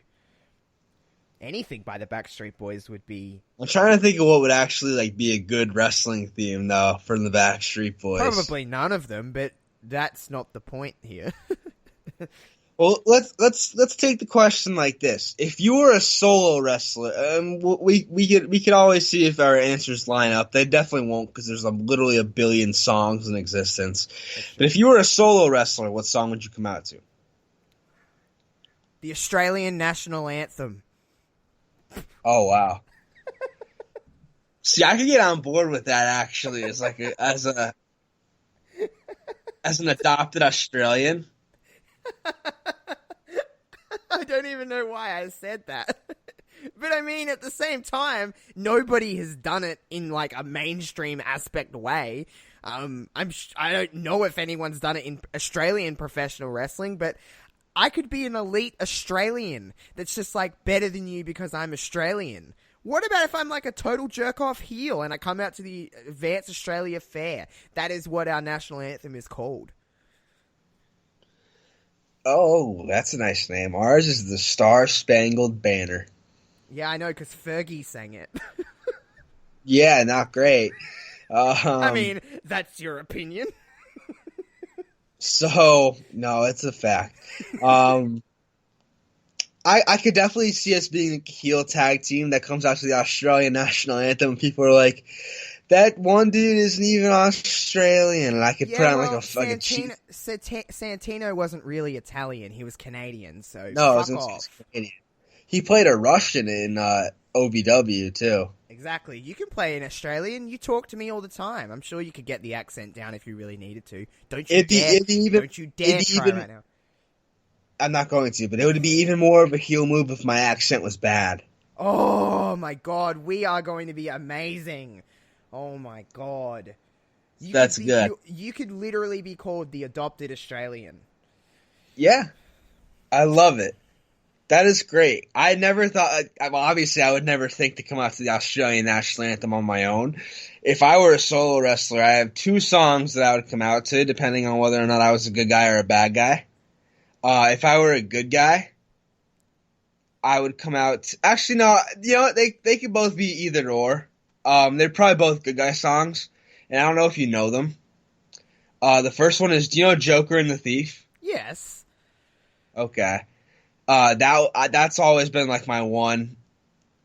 Anything by the Backstreet Boys would be... I'm trying to think of what would actually be a good wrestling theme, though, from the Backstreet Boys. Probably none of them, but that's not the point here. Well, let's take the question like this: if you were a solo wrestler, we could always see if our answers line up. They definitely won't because there's literally a billion songs in existence. But if you were a solo wrestler, what song would you come out to? The Australian National Anthem. Oh wow! See, I could get on board with that actually, as an adopted Australian. I don't even know why I said that. But I mean, at the same time, nobody has done it in a mainstream aspect way. I don't know if anyone's done it in Australian professional wrestling, but I could be an elite Australian that's just better than you because I'm Australian. What about if I'm a total jerk-off heel and I come out to the Advanced Australia Fair? That is what our national anthem is called. Oh, that's a nice name. Ours is the Star Spangled Banner. Yeah, I know, because Fergie sang it. Yeah, not great. I mean, that's your opinion. So, no, it's a fact. I could definitely see us being a heel tag team that comes out to the Australian national anthem and people are like, that one dude isn't even Australian, and I could put on a cheap... Santino wasn't really Italian; he was Canadian. So no, fuck off. Canadian. He played a Russian in OVW too. Exactly. You can play an Australian. You talk to me all the time. I'm sure you could get the accent down if you really needed to. Don't you dare try right now. I'm not going to, but it would be even more of a heel move if my accent was bad. Oh my god, we are going to be amazing. Oh my god. That's good. You could literally be called the adopted Australian. Yeah. I love it. That is great. I never thought, obviously I would never think to come out to the Australian national anthem on my own. If I were a solo wrestler, I have 2 songs that I would come out to, depending on whether or not I was a good guy or a bad guy. If I were a good guy, I would come out, actually no, you know what, they could both be either or. They're probably both good guy songs, and I don't know if you know them. The first one is, do you know Joker and the Thief? Yes. Okay. That's always been my one.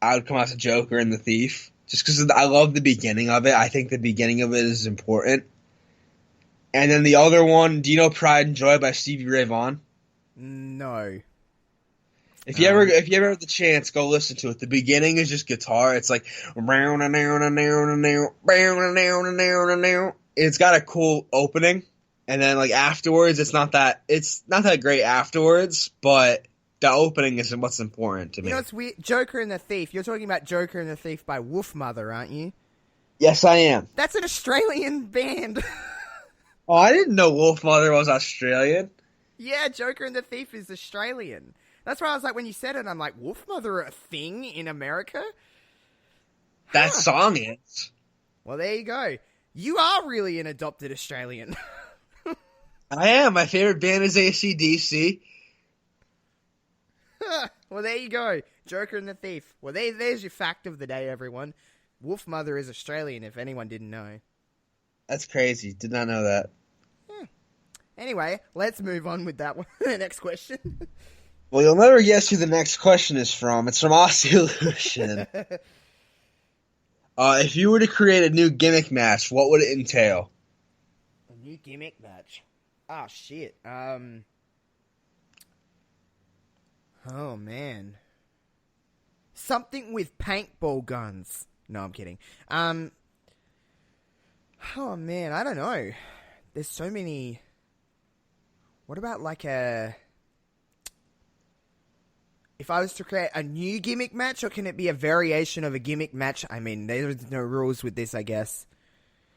I would come out to Joker and the Thief, just because I love the beginning of it. I think the beginning of it is important. And then the other one, do you know Pride and Joy by Stevie Ray Vaughan? No. If you ever have the chance, go listen to it. The beginning is just guitar. It's it's got a cool opening, and then afterwards, it's not that great afterwards, but the opening is what's important to me. You know, it's weird. Joker and the Thief. You're talking about Joker and the Thief by Wolfmother, aren't you? Yes, I am. That's an Australian band. Oh, I didn't know Wolfmother was Australian. Yeah, Joker and the Thief is Australian. That's why I was when you said it, I'm Wolfmother a thing in America? That song is. Well, there you go. You are really an adopted Australian. I am. My favorite band is AC/DC. Well, there you go. Joker and the Thief. Well, there's your fact of the day, everyone. Wolfmother is Australian, if anyone didn't know. That's crazy. Did not know that. Yeah. Anyway, let's move on with that one. The next question. Well, you'll never guess who the next question is from. It's from Aussie Illusion. If you were to create a new gimmick match, what would it entail? A new gimmick match? Oh, shit. Oh, man. Something with paintball guns. No, I'm kidding. Oh, man, I don't know. There's so many... What about if I was to create a new gimmick match, or can it be a variation of a gimmick match? I mean, there's no rules with this, I guess.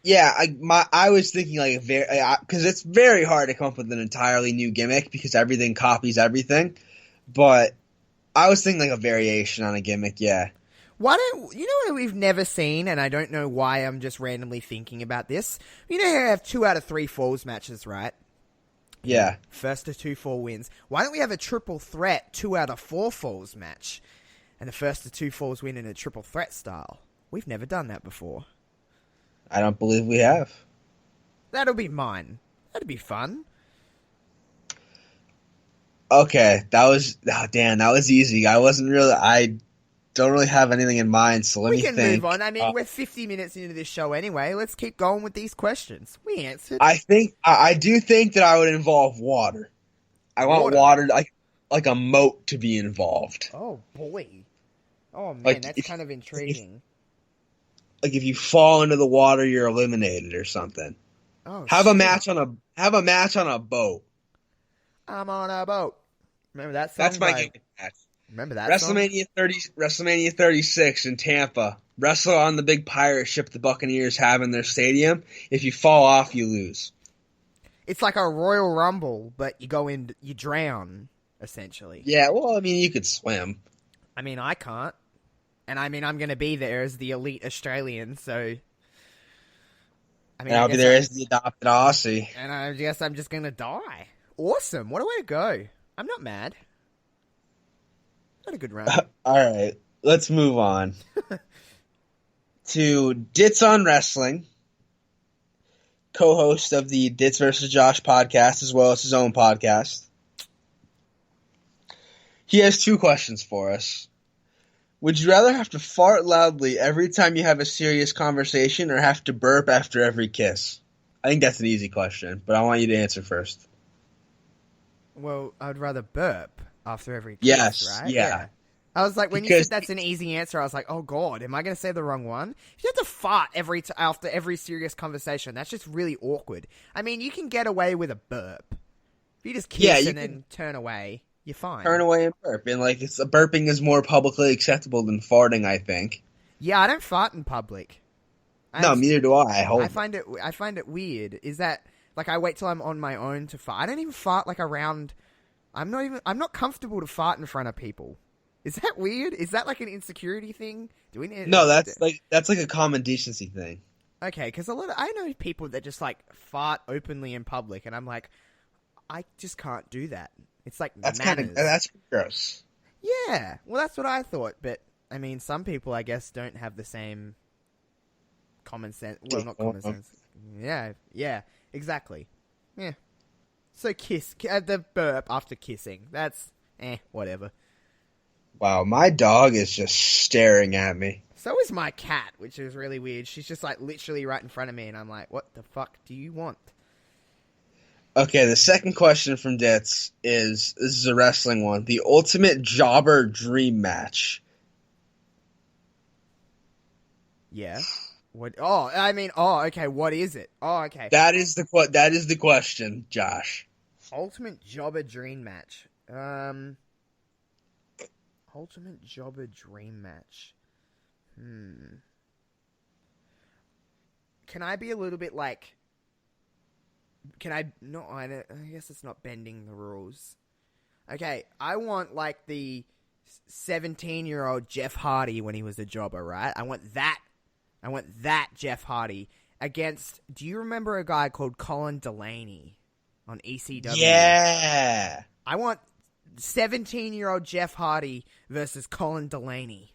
Yeah, I was thinking because it's very hard to come up with an entirely new gimmick because everything copies everything. But I was thinking a variation on a gimmick, yeah. Why don't you know what we've never seen, and I don't know why I'm just randomly thinking about this. You know how you have 2 out of 3 falls matches, right? Yeah. First to 2 fall wins. Why don't we have a triple threat 2 out of 4 falls match? And the first to 2 falls win in a triple threat style. We've never done that before. I don't believe we have. That'll be mine. That'd be fun. Okay, that was easy. I don't really have anything in mind, so let me think. We can move on. I mean, we're 50 minutes into this show anyway. Let's keep going with these questions. We answered. I do think that I would involve water. I want water like a moat to be involved. Oh, boy. Oh, man, that's kind of intriguing. Like if you fall into the water, you're eliminated or something. Oh, have a match on a boat. I'm on a boat. Remember that song? That's my game match. Remember that WrestleMania 36 in Tampa. Wrestle on the big pirate ship the Buccaneers have in their stadium. If you fall off, you lose. It's like a Royal Rumble, but you drown, essentially. Yeah, well, I mean, you could swim. I mean, I can't. And I mean, I'm going to be there as the elite Australian, so... I mean, I'll be there as the adopted Aussie. And I guess I'm just going to die. Awesome. What a way to go. I'm not mad. Not a good run. All right. Let's move on to Ditz on Wrestling, co-host of the Ditz vs. Josh podcast, as well as his own podcast. He has 2 questions for us. Would you rather have to fart loudly every time you have a serious conversation or have to burp after every kiss? I think that's an easy question, but I want you to answer first. Well, I'd rather burp after every kiss, yes, right? Yeah. I was like, when you said that's an easy answer, I was like, oh, God, am I going to say the wrong one? If you have to fart after every serious conversation, that's just really awkward. I mean, you can get away with a burp. If you just kiss and then turn away, you're fine. Turn away and burp. And, like, burping is more publicly acceptable than farting, I think. Yeah, I don't fart in public. No, neither do I. I find it weird. Is that, like, I wait till I'm on my own to fart. I don't even fart, like, around... I'm not comfortable to fart in front of people. Is that weird? Is that like an insecurity thing? No, that's like a common decency thing. Okay, because I know people that just like fart openly in public, and I'm like, I just can't do that. It's like manners. That's gross. Yeah, well, that's what I thought. But I mean, some people, I guess, don't have the same common sense. Well, not common sense. Yeah, exactly. Yeah. So the burp after kissing. That's whatever. Wow, my dog is just staring at me. So is my cat, which is really weird. She's just like literally right in front of me, and I'm like, what the fuck do you want? Okay, the second question from Ditz this is a wrestling one. The ultimate jobber dream match. Yeah. What? Oh, I mean, okay, what is it? Oh, okay. That is the question, Josh. Ultimate jobber dream match. Ultimate jobber dream match. Can I be a little bit like... I guess it's not bending the rules. Okay, I want like the 17-year-old Jeff Hardy when he was a jobber, right? I want that Jeff Hardy against... Do you remember a guy called Colin Delaney on ECW? Yeah! I want 17-year-old Jeff Hardy versus Colin Delaney.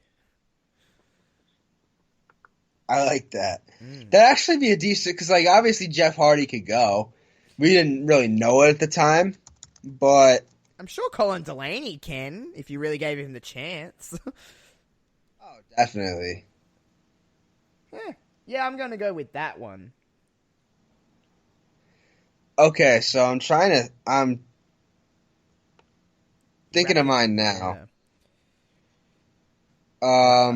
I like that. That'd actually be a decent... Because, like, obviously Jeff Hardy could go. We didn't really know it at the time, but... I'm sure Colin Delaney can, if you really gave him the chance. Oh, definitely. Yeah, I'm going to go with that one. Okay, so I'm thinking of mine now. Yeah.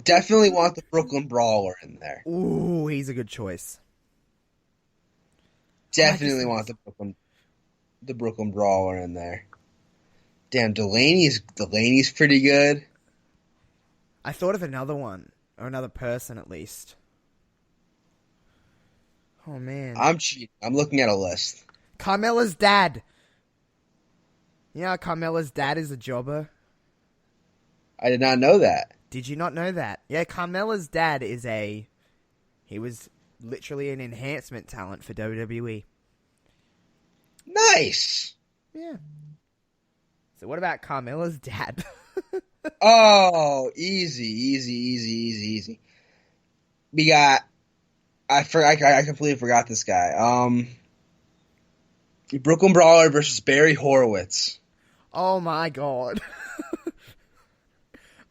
Definitely want the Brooklyn Brawler in there. Ooh, he's a good choice. Definitely want the Brooklyn Brawler in there. Damn, Delaney's pretty good. I thought of another one, or another person at least. Oh man, I'm cheating. I'm looking at a list. Carmella's dad. Yeah, Carmella's dad is a jobber. I did not know that. Did you not know that? Yeah, Carmella's dad he was literally an enhancement talent for WWE. Nice. Yeah. So what about Carmella's dad? Oh, easy. We got. I completely forgot this guy. Brooklyn Brawler versus Barry Horowitz. Oh my god.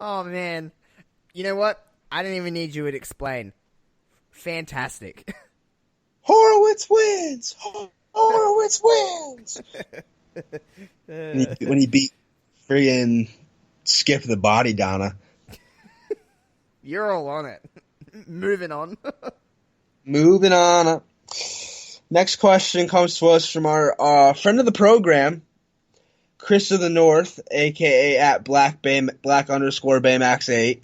Oh man. You know what? I don't even need you to explain. Fantastic. Horowitz wins. Horowitz wins. When he beat friggin' Skip the Body Donna. You're all on it. Moving on. Moving on. Next question comes to us from our friend of the program, Chris of the North, a.k.a. at black underscore Baymax8.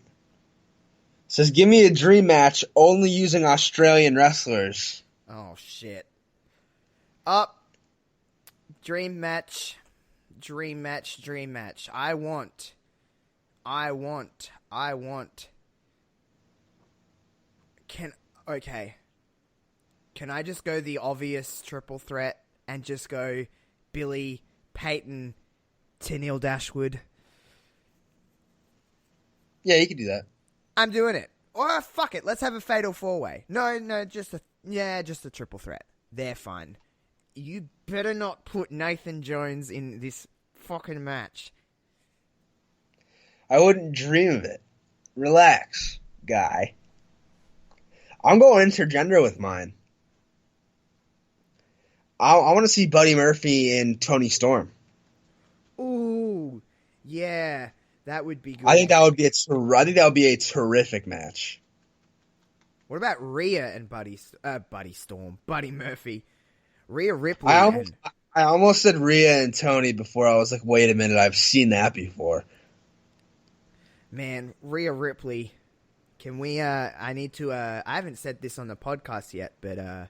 Says, give me a dream match only using Australian wrestlers. Oh, shit. Up. Dream match. I want. Okay. Can I just go the obvious triple threat and just go Billy, Peyton, Tenille Dashwood? Yeah, you can do that. I'm doing it. Or fuck it, let's have a fatal four-way. No, just a triple threat. They're fine. You better not put Nathan Jones in this fucking match. I wouldn't dream of it. Relax, guy. I'm going intergender with mine. I want to see Buddy Murphy and Tony Storm. Ooh, yeah, that would be good. I think that would be a terrific match. What about Rhea and Buddy Murphy? Rhea Ripley. I almost said Rhea and Tony before. I was like, wait a minute, I've seen that before. Man, Rhea Ripley. Can we, I haven't said this on the podcast yet, but,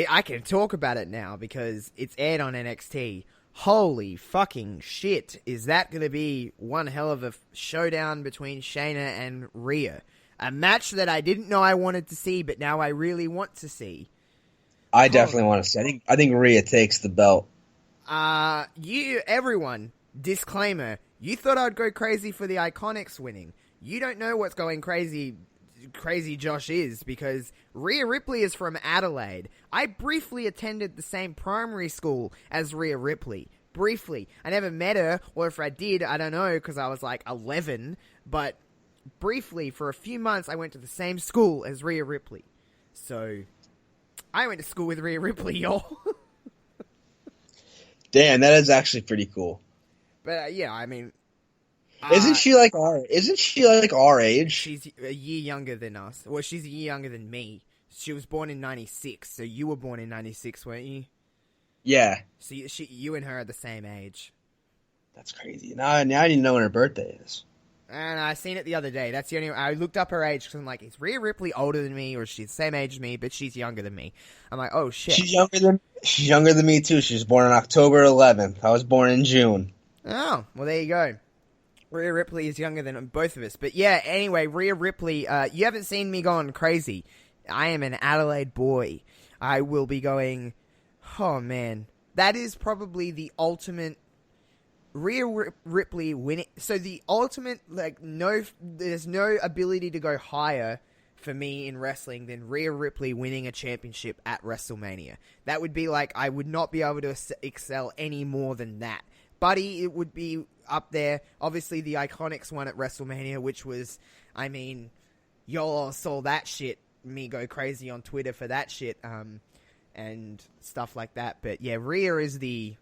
I can talk about it now because it's aired on NXT. Holy fucking shit. Is that going to be one hell of a showdown between Shayna and Rhea? A match that I didn't know I wanted to see, but now I really want to see. I definitely want to see. I think Rhea takes the belt. Everyone, disclaimer, you thought I'd go crazy for the Iconics winning. You don't know what's going crazy Josh is, because Rhea Ripley is from Adelaide. I briefly attended the same primary school as Rhea Ripley. Briefly. I never met her, or if I did, I don't know, because I was like 11, but briefly, for a few months, I went to the same school as Rhea Ripley. So, I went to school with Rhea Ripley, y'all. Damn, that is actually pretty cool. But, yeah, I mean... Isn't she like our age? She's a year younger than us. Well, she's a year younger than me. She was born in 96, so you were born in 96, weren't you? Yeah. So you and her are the same age. That's crazy. Now I need to know when her birthday is. And I seen it the other day. That's the only... I looked up her age because I'm like, is Rhea Ripley older than me, or she's the same age as me, but she's younger than me? I'm like, oh shit. She's younger than me too. She was born on October 11th. I was born in June. Oh, well there you go. Rhea Ripley is younger than both of us. But yeah, anyway, Rhea Ripley, you haven't seen me going crazy. I am an Adelaide boy. I will be going, oh man. That is probably the ultimate Rhea Ripley winning. So the ultimate, there's no ability to go higher for me in wrestling than Rhea Ripley winning a championship at WrestleMania. That would be like, I would not be able to excel any more than that. Buddy, it would be up there. Obviously, the Iconics one at WrestleMania, which was, I mean, y'all all saw that shit, me go crazy on Twitter for that shit, and stuff like that. But yeah, Rhea is the,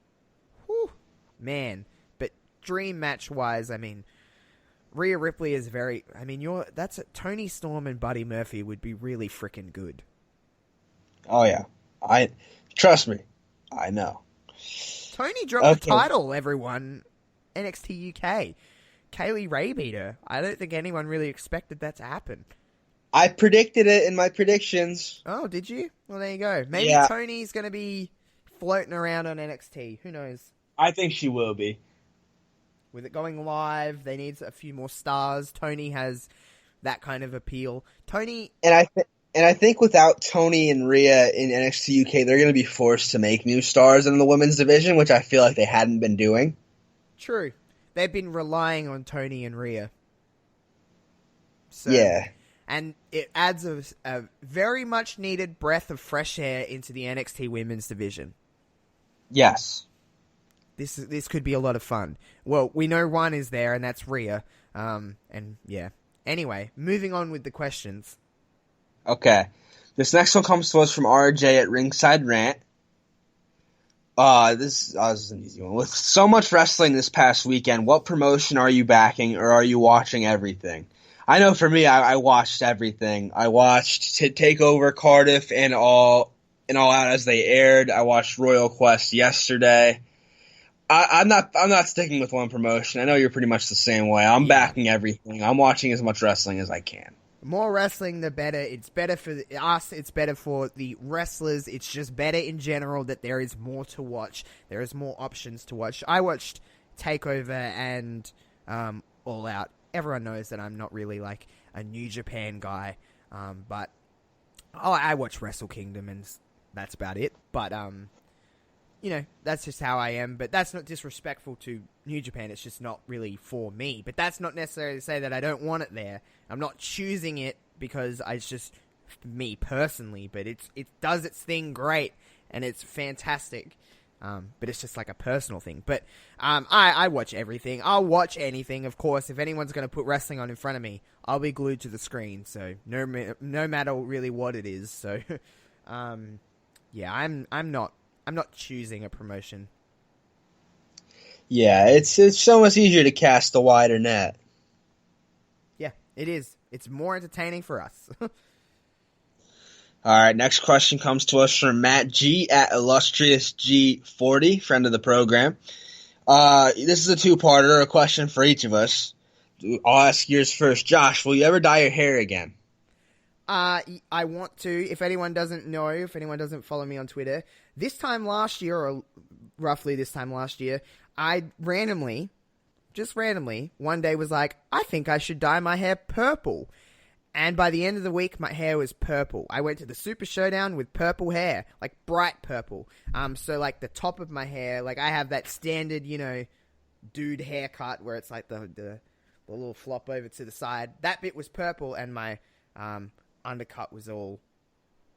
man. But dream match-wise, I mean, Rhea Ripley is very, I mean, Tony Storm and Buddy Murphy would be really freaking good. Oh yeah. Trust me. I know. Tony dropped the title, everyone. NXT UK. Kaylee Ray beat her. I don't think anyone really expected that to happen. I predicted it in my predictions. Oh, did you? Well, there you go. Maybe Tony's going to be floating around on NXT. Who knows? I think she will be. With it going live, they need a few more stars. Tony has that kind of appeal. Tony... And And I think without Tony and Rhea in NXT UK, they're going to be forced to make new stars in the women's division, which I feel like they hadn't been doing. True. They've been relying on Tony and Rhea. So, yeah. And it adds a very much needed breath of fresh air into the NXT women's division. Yes. This could be a lot of fun. Well, we know one is there, and that's Rhea. And yeah. Anyway, moving on with the questions. Okay. This next one comes to us from RJ at Ringside Rant. This is an easy one. With so much wrestling this past weekend, what promotion are you backing, or are you watching everything? I know for me, I watched everything. I watched TakeOver Cardiff and All Out as they aired. I watched Royal Quest yesterday. I'm not sticking with one promotion. I know you're pretty much the same way. I'm backing everything. I'm watching as much wrestling as I can. More wrestling, the better. It's better for us. It's better for the wrestlers. It's just better in general that there is more to watch. There is more options to watch. I watched TakeOver and All Out. Everyone knows that I'm not really like a New Japan guy, but I watch Wrestle Kingdom and that's about it. But that's just how I am. But that's not disrespectful to New Japan. It's just not really for me. But that's not necessarily to say that I don't want it there. I'm not choosing it because it's just me personally. But it does its thing great and it's fantastic. But it's just like a personal thing. But I watch everything. I'll watch anything, of course. If anyone's going to put wrestling on in front of me, I'll be glued to the screen. So no matter really what it is. So yeah, I'm not choosing a promotion. Yeah, it's so much easier to cast a wider net. Yeah, it is. It's more entertaining for us. All right, next question comes to us from Matt G at Illustrious G40, friend of the program. This is a two-parter, a question for each of us. I'll ask yours first. Josh, will you ever dye your hair again? I want to. If anyone doesn't know, if anyone doesn't follow me on Twitter, this time last year, or roughly this time last year, I just randomly, one day was like, I think I should dye my hair purple. And by the end of the week, my hair was purple. I went to the Super Showdown with purple hair, like bright purple. So like the top of my hair, like I have that standard, dude haircut where it's like the little flop over to the side. That bit was purple, and my undercut was all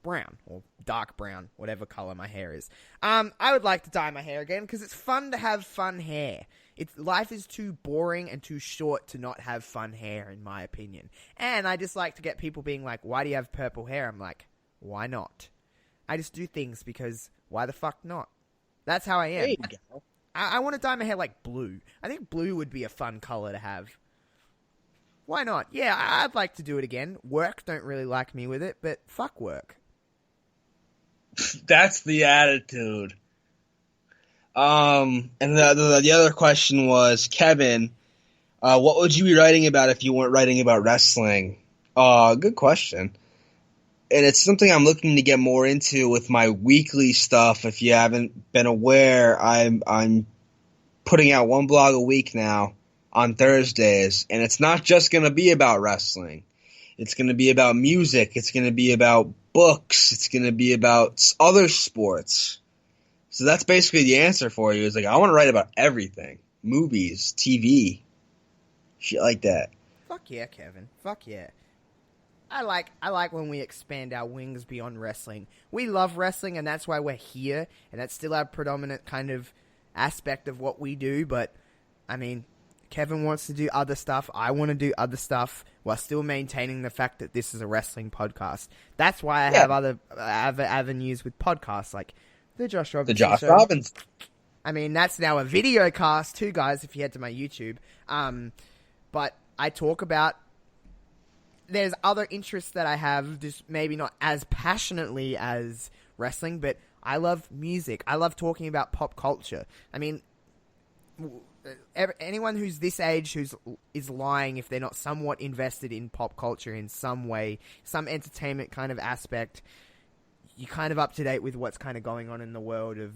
brown or dark brown, whatever color my hair is. I would like to dye my hair again because it's fun to have fun hair. Life is too boring and too short to not have fun hair, in my opinion. And I just like to get people being like, why do you have purple hair? I'm like, why not? I just do things because why the fuck not? That's how I am. There you go. I want to dye my hair like blue. I think blue would be a fun color to have. Why not? Yeah, I'd like to do it again. Work don't really like me with it, but fuck work. That's the attitude. And the other question was, Kevin, what would you be writing about if you weren't writing about wrestling? Good question. And it's something I'm looking to get more into with my weekly stuff. If you haven't been aware, I'm putting out one blog a week now on Thursdays, and it's not just going to be about wrestling. It's going to be about music. It's going to be about books. It's going to be about other sports. So that's basically the answer for you. Is like, I want to write about everything. Movies, TV, shit like that. Fuck yeah, Kevin. Fuck yeah. I like when we expand our wings beyond wrestling. We love wrestling, and that's why we're here, and that's still our predominant kind of aspect of what we do, but, I mean, Kevin wants to do other stuff. I want to do other stuff while still maintaining the fact that this is a wrestling podcast. That's why I have other avenues with podcasts like the Josh Robbins. The Josh Robbins. I mean, that's now a video cast too, guys, if you head to my YouTube. But I talk about, there's other interests that I have, just maybe not as passionately as wrestling, but I love music. I love talking about pop culture. I mean, anyone who's this age is lying if they're not somewhat invested in pop culture in some way, some entertainment kind of aspect. You're kind of up to date with what's kind of going on in the world of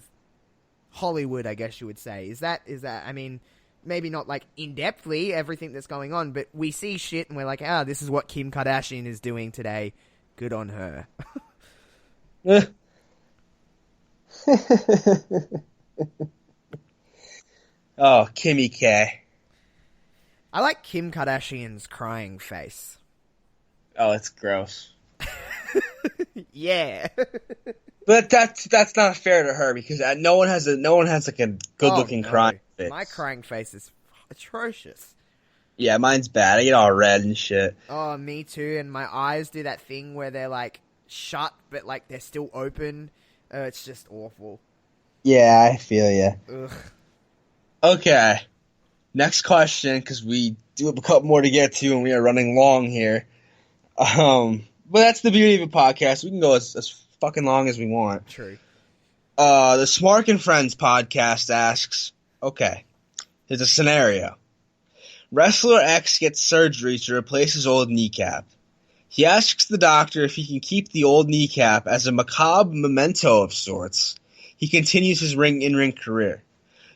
Hollywood, I guess you would say. Is that? I mean, maybe not like in-depthly everything that's going on, but we see shit and we're like, this is what Kim Kardashian is doing today. Good on her. Oh, Kimmy K. I like Kim Kardashian's crying face. Oh, it's gross. Yeah. But that's not fair to her because no one has like a good looking crying face. My crying face is atrocious. Yeah, mine's bad. I get all red and shit. Oh, me too. And my eyes do that thing where they're like shut, but like they're still open. It's just awful. Yeah, I feel ya. Ugh. Okay, next question because we do have a couple more to get to and we are running long here. But that's the beauty of a podcast. We can go as fucking long as we want. True. The Smark and Friends podcast asks, okay, here's a scenario. Wrestler X gets surgery to replace his old kneecap. He asks the doctor if he can keep the old kneecap as a macabre memento of sorts. He continues his in-ring career.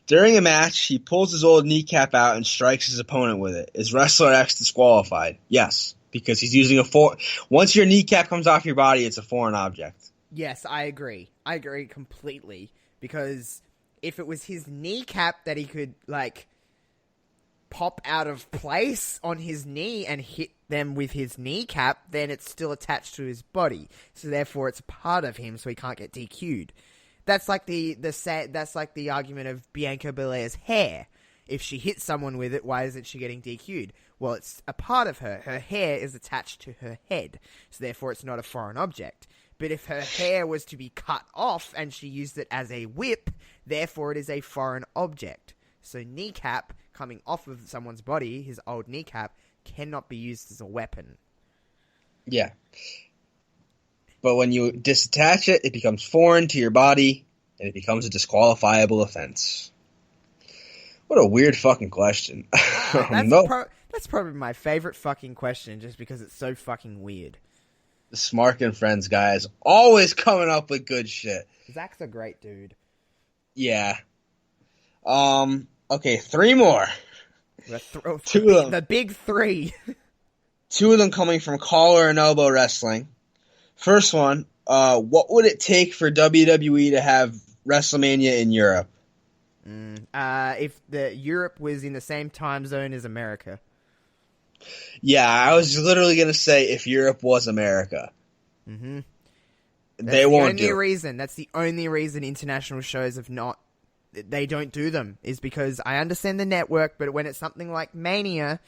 During a match, he pulls his old kneecap out and strikes his opponent with it. Is Wrestler X disqualified? Yes, because he's using once your kneecap comes off your body, it's a foreign object. Yes, I agree. I agree completely. Because if it was his kneecap that he could, like, pop out of place on his knee and hit them with his kneecap, then it's still attached to his body. So therefore it's a part of him, so he can't get DQ'd. That's like that's like the argument of Bianca Belair's hair. If she hits someone with it, why isn't she getting DQ'd? Well, it's a part of her. Her hair is attached to her head, so therefore it's not a foreign object. But if her hair was to be cut off and she used it as a whip, therefore it is a foreign object. So kneecap coming off of someone's body, his old kneecap, cannot be used as a weapon. Yeah. But when you disattach it, it becomes foreign to your body, and it becomes a disqualifiable offense. What a weird fucking question. That's probably my favorite fucking question, just because it's so fucking weird. The Smark and Friends guy is always coming up with good shit. Zach's a great dude. Yeah. Okay, 3 more. Two of them. The big 3. 2 of them coming from Collar and Elbow Wrestling. First one, what would it take for WWE to have WrestleMania in Europe? If Europe was in the same time zone as America. Yeah, I was literally going to say if Europe was America. Mm-hmm. They won't do it. That's the only reason international shows they don't do them, is because I understand the network, but when it's something like Mania,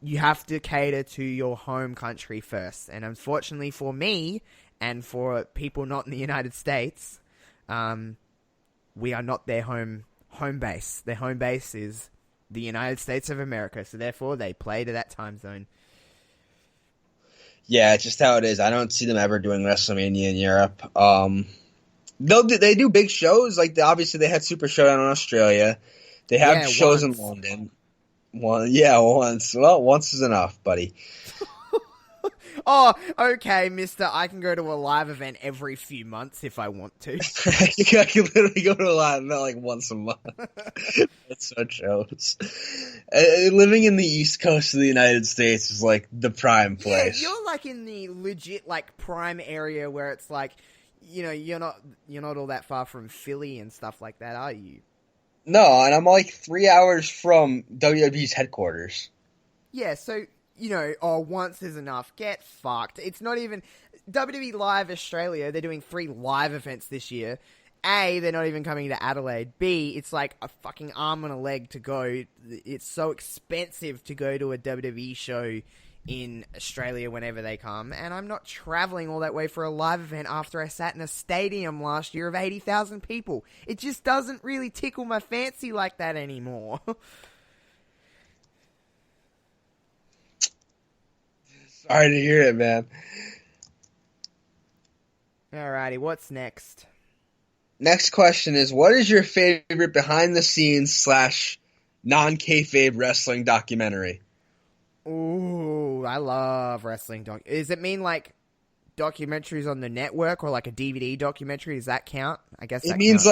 you have to cater to your home country first. And unfortunately for me, and for people not in the United States, we are not their home base. Their home base is the United States of America, so therefore they play to that time zone. Yeah, it's just how it is. I don't see them ever doing WrestleMania in Europe. They do big shows. Like, obviously they had Super Showdown in Australia. They have shows in London. Once. Well, once is enough, buddy. Oh, okay, mister. I can go to a live event every few months if I want to. I can literally go to a live event like once a month. That's so shows. Living in the East Coast of the United States is like the prime place. Yeah, you're like in the legit like prime area where it's like, you know, you're not all that far from Philly and stuff like that, are you? No, and I'm like 3 hours from WWE's headquarters. Yeah, so, you know, once is enough. Get fucked. It's not even... WWE Live Australia, they're doing 3 live events this year. A, they're not even coming to Adelaide. B, it's like a fucking arm and a leg to go. It's so expensive to go to a WWE show in Australia whenever they come. And I'm not travelling all that way for a live event after I sat in a stadium last year of 80,000 people. It just doesn't really tickle my fancy like that anymore. Sorry to hear it, man. Alrighty, what's next? Next question is, what is your favorite behind-the-scenes / non-kayfabe wrestling documentary? Ooh, I love wrestling Does it mean like documentaries on the network or like a DVD documentary? Does that count? I guess it means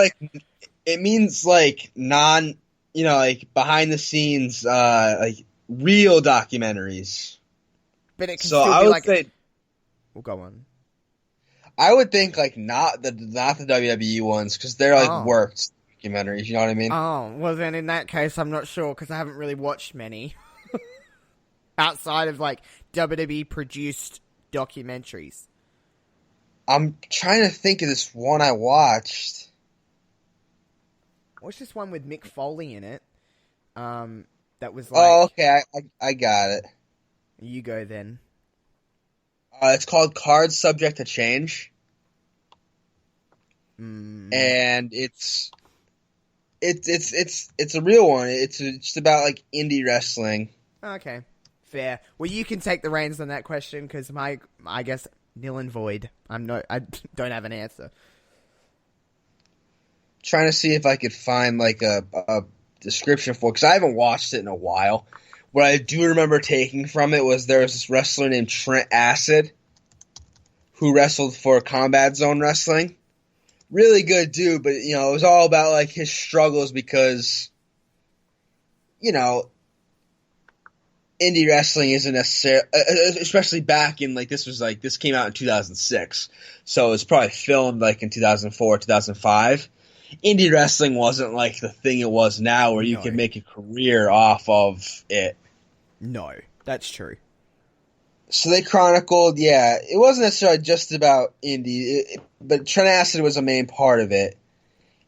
like non, like behind the scenes, like real documentaries. But it can so still I be would like say, We'll go on. I would think like not the WWE ones because they're like Oh. worked documentaries. You know what I mean? Oh, well then in that case, I'm not sure because I haven't really watched many outside of like WWE produced documentaries. I'm trying to think of this one I watched. What's this one with Mick Foley in it? That was like. Oh, okay, I got it. You go then. It's called Cards Subject to Change, and it's a real one. It's just about like indie wrestling. Okay, fair. Well, you can take the reins on that question because I guess nil and void. I don't have an answer. Trying to see if I could find like a description for it because I haven't watched it in a while. What I do remember taking from it was there was this wrestler named Trent Acid who wrestled for Combat Zone Wrestling. Really good dude, but it was all about like his struggles because indie wrestling isn't necessarily, especially back in this came out in 2006, so it's probably filmed like in 2004, 2005. Indie wrestling wasn't like the thing it was now where you could make a career off of it. No, that's true. So they chronicled, it wasn't necessarily just about indie, but Trent Acid was a main part of it.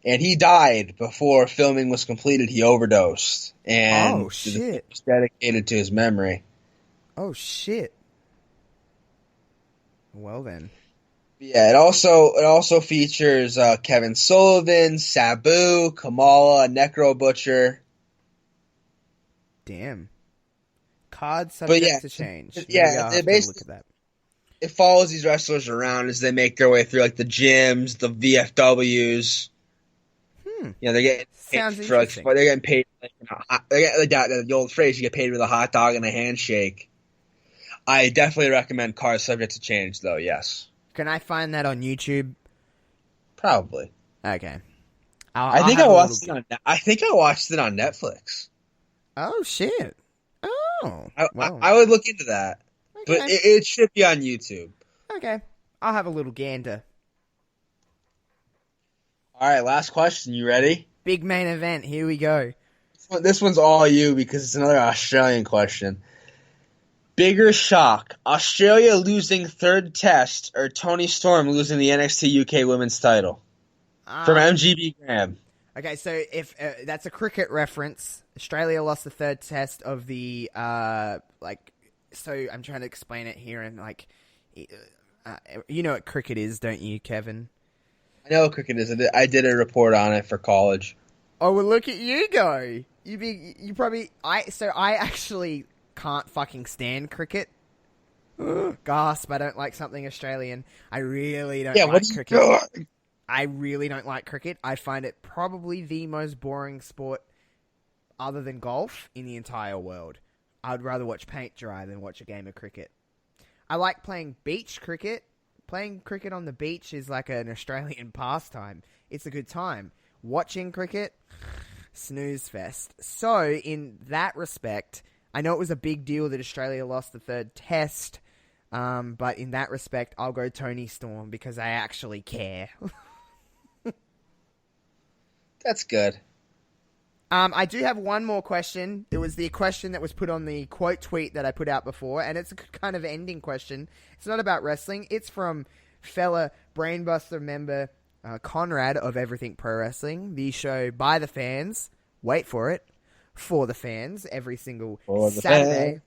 And he died before filming was completed. He overdosed. And oh, shit. It was dedicated to his memory. Oh, shit. Well, then. Yeah, it also features Kevin Sullivan, Sabu, Kamala, Necro Butcher. Damn. Card subject to change. Look at that. It follows these wrestlers around as they make their way through like the gyms, the VFWs. They're getting paid for they're getting paid the old phrase, you get paid with a hot dog and a handshake. I definitely recommend Card Subject to Change though, yes. Can I find that on YouTube? Probably. Okay. I think I watched it on Netflix. Oh shit! Oh, I would look into that, okay. But it should be on YouTube. Okay, I'll have a little gander. All right, last question. You ready? Big main event. Here we go. This one's all you because it's another Australian question. Bigger shock: Australia losing third test, or Toni Storm losing the NXT UK Women's title from MGB Graham? Okay, so if that's a cricket reference, Australia lost the third test of the So I'm trying to explain it here, and you know what cricket is, don't you, Kevin? I know what cricket is. I did a report on it for college. Oh well, look at you go. I actually can't fucking stand cricket. Gasp! I don't like something Australian. I really don't like cricket. I really don't like cricket. I find it probably the most boring sport other than golf in the entire world. I'd rather watch paint dry than watch a game of cricket. I like playing beach cricket. Playing cricket on the beach is like an Australian pastime. It's a good time. Watching cricket, snooze fest. So, in that respect, I know it was a big deal that Australia lost the third test, but in that respect, I'll go Toni Storm because I actually care. That's good. I do have one more question. It was the question that was put on the quote tweet that I put out before, and it's a kind of ending question. It's not about wrestling. It's from fella Brainbusta member Conrad of Everything Pro Wrestling, the show by the fans. Wait for it. For the fans, every single Saturday.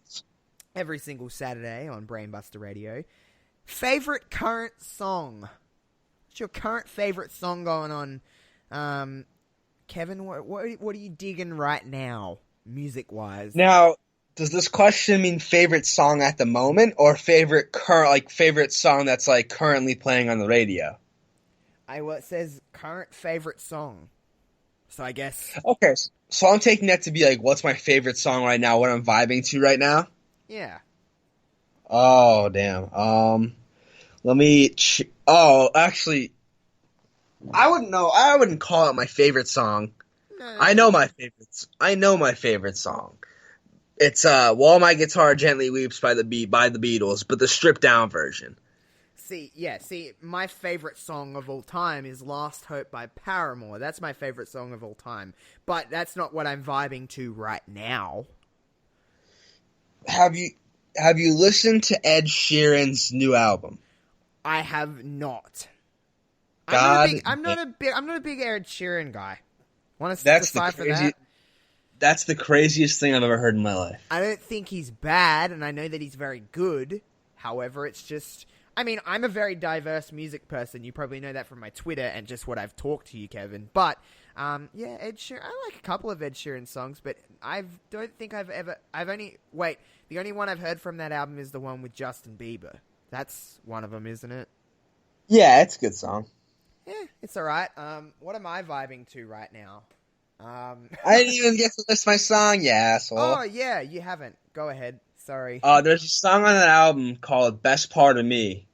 Every single Saturday on Brainbusta Radio. Favorite current song? What's your current favorite song going on? Kevin, what are you digging right now, music-wise? Now, does this question mean favorite song at the moment, or favorite song that's like currently playing on the radio? It says current favorite song. So I guess. Okay, so I'm taking that to be like, what's my favorite song right now? What I'm vibing to right now? Yeah. Oh damn. Actually. I wouldn't know. I wouldn't call it my favorite song. No. I know my favorite song. It's "While My Guitar Gently Weeps" by the Beatles, but the stripped down version. See, my favorite song of all time is Last Hope by Paramore. That's my favorite song of all time. But that's not what I'm vibing to right now. Have you listened to Ed Sheeran's new album? I have not. God, I'm not a big Ed Sheeran guy. Want to that's decipher the crazy, that? That's the craziest thing I've ever heard in my life. I don't think he's bad, and I know that he's very good. However, it's just... I mean, I'm a very diverse music person. You probably know that from my Twitter and just what I've talked to you, Kevin. But, yeah, Ed Sheeran... I like a couple of Ed Sheeran songs, but I don't think the only one I've heard from that album is the one with Justin Bieber. That's one of them, isn't it? Yeah, it's a good song. Yeah, it's alright. What am I vibing to right now? I didn't even get to list my song, you asshole. Oh, yeah, you haven't. Go ahead. Sorry. There's a song on that album called Best Part of Me.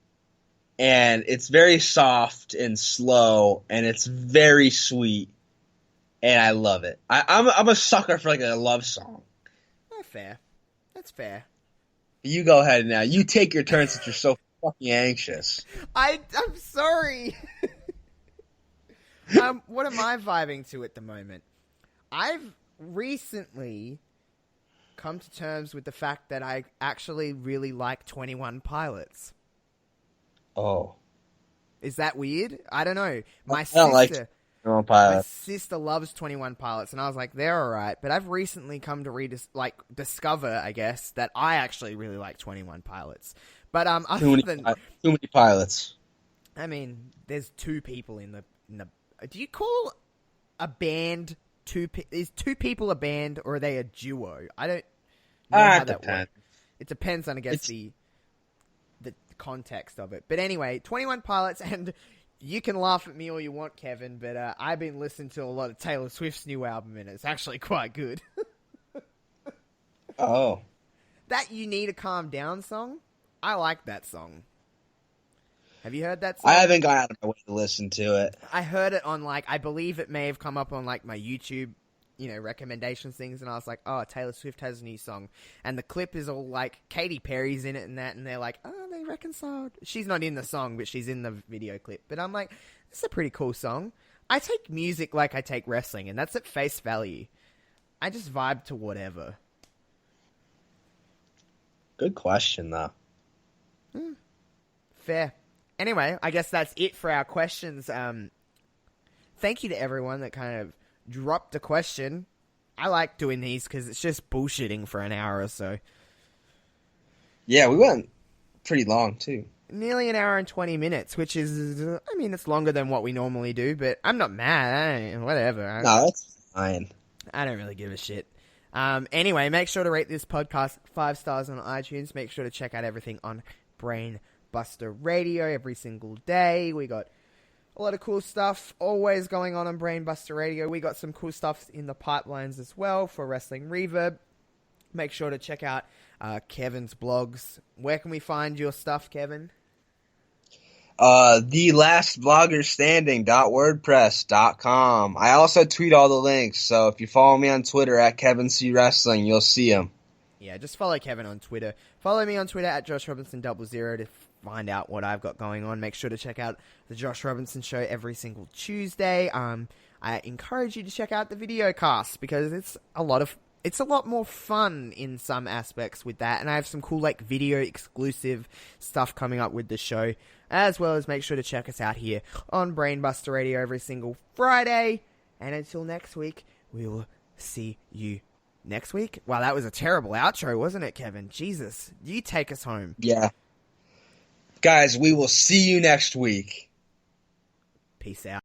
And it's very soft and slow, and it's very sweet. And I love it. I'm a sucker for like a love song. Oh, fair. That's fair. You go ahead now. You take your turn since you're so fucking anxious. I'm sorry. What am I vibing to at the moment? I've recently come to terms with the fact that I actually really like 21 Pilots. Oh. Is that weird? I don't know. My sister loves 21 Pilots, and I was like, they're alright. But I've recently come to discover, I guess, that I actually really like 21 Pilots. But too many pilots. I mean, there's two people in the. Do you call a band is two people a band, or are they a duo? I don't know how that works. It depends on, I guess, the context of it. But anyway, 21 Pilots, and you can laugh at me all you want, Kevin, but I've been listening to a lot of Taylor Swift's new album, and it's actually quite good. Oh. That You Need to Calm Down song? I like that song. Have you heard that song? I haven't gone out of my way to listen to it. I heard it on, I believe it may have come up on, my YouTube, recommendations things, and I was like, oh, Taylor Swift has a new song. And the clip is all, Katy Perry's in it and that, and they're like, oh, they reconciled. She's not in the song, but she's in the video clip. But I'm like, it's a pretty cool song. I take music like I take wrestling, and that's at face value. I just vibe to whatever. Good question, though. Fair. Anyway, I guess that's it for our questions. Thank you to everyone that kind of dropped a question. I like doing these because it's just bullshitting for an hour or so. Yeah, we went pretty long, too. Nearly an hour and 20 minutes, which is, it's longer than what we normally do, but I'm not mad. Whatever. No, that's fine. I don't really give a shit. Anyway, make sure to rate this podcast 5 stars on iTunes. Make sure to check out everything on Brainbusta Radio every single day. We got a lot of cool stuff always going on Brainbusta Radio. We got some cool stuff in the pipelines as well for Wrestling Reverb. Make sure to check out Kevin's blogs. Where can we find your stuff, Kevin? thelastbloggerstanding.wordpress.com. I also tweet all the links, so if you follow me on Twitter at Kevin C. Wrestling, you'll see them. Yeah, just follow Kevin on Twitter. Follow me on Twitter at JoshRobinson00 to find out what I've got going on. Make sure to check out the Josh Robinson Show every single Tuesday. I encourage you to check out the video cast because it's a lot more fun in some aspects with that. And I have some cool video exclusive stuff coming up with the show. As well as make sure to check us out here on Brainbusta Radio every single Friday. And until next week, we will see you next week. Wow, that was a terrible outro, wasn't it, Kevin? Jesus, you take us home. Yeah. Guys, we will see you next week. Peace out.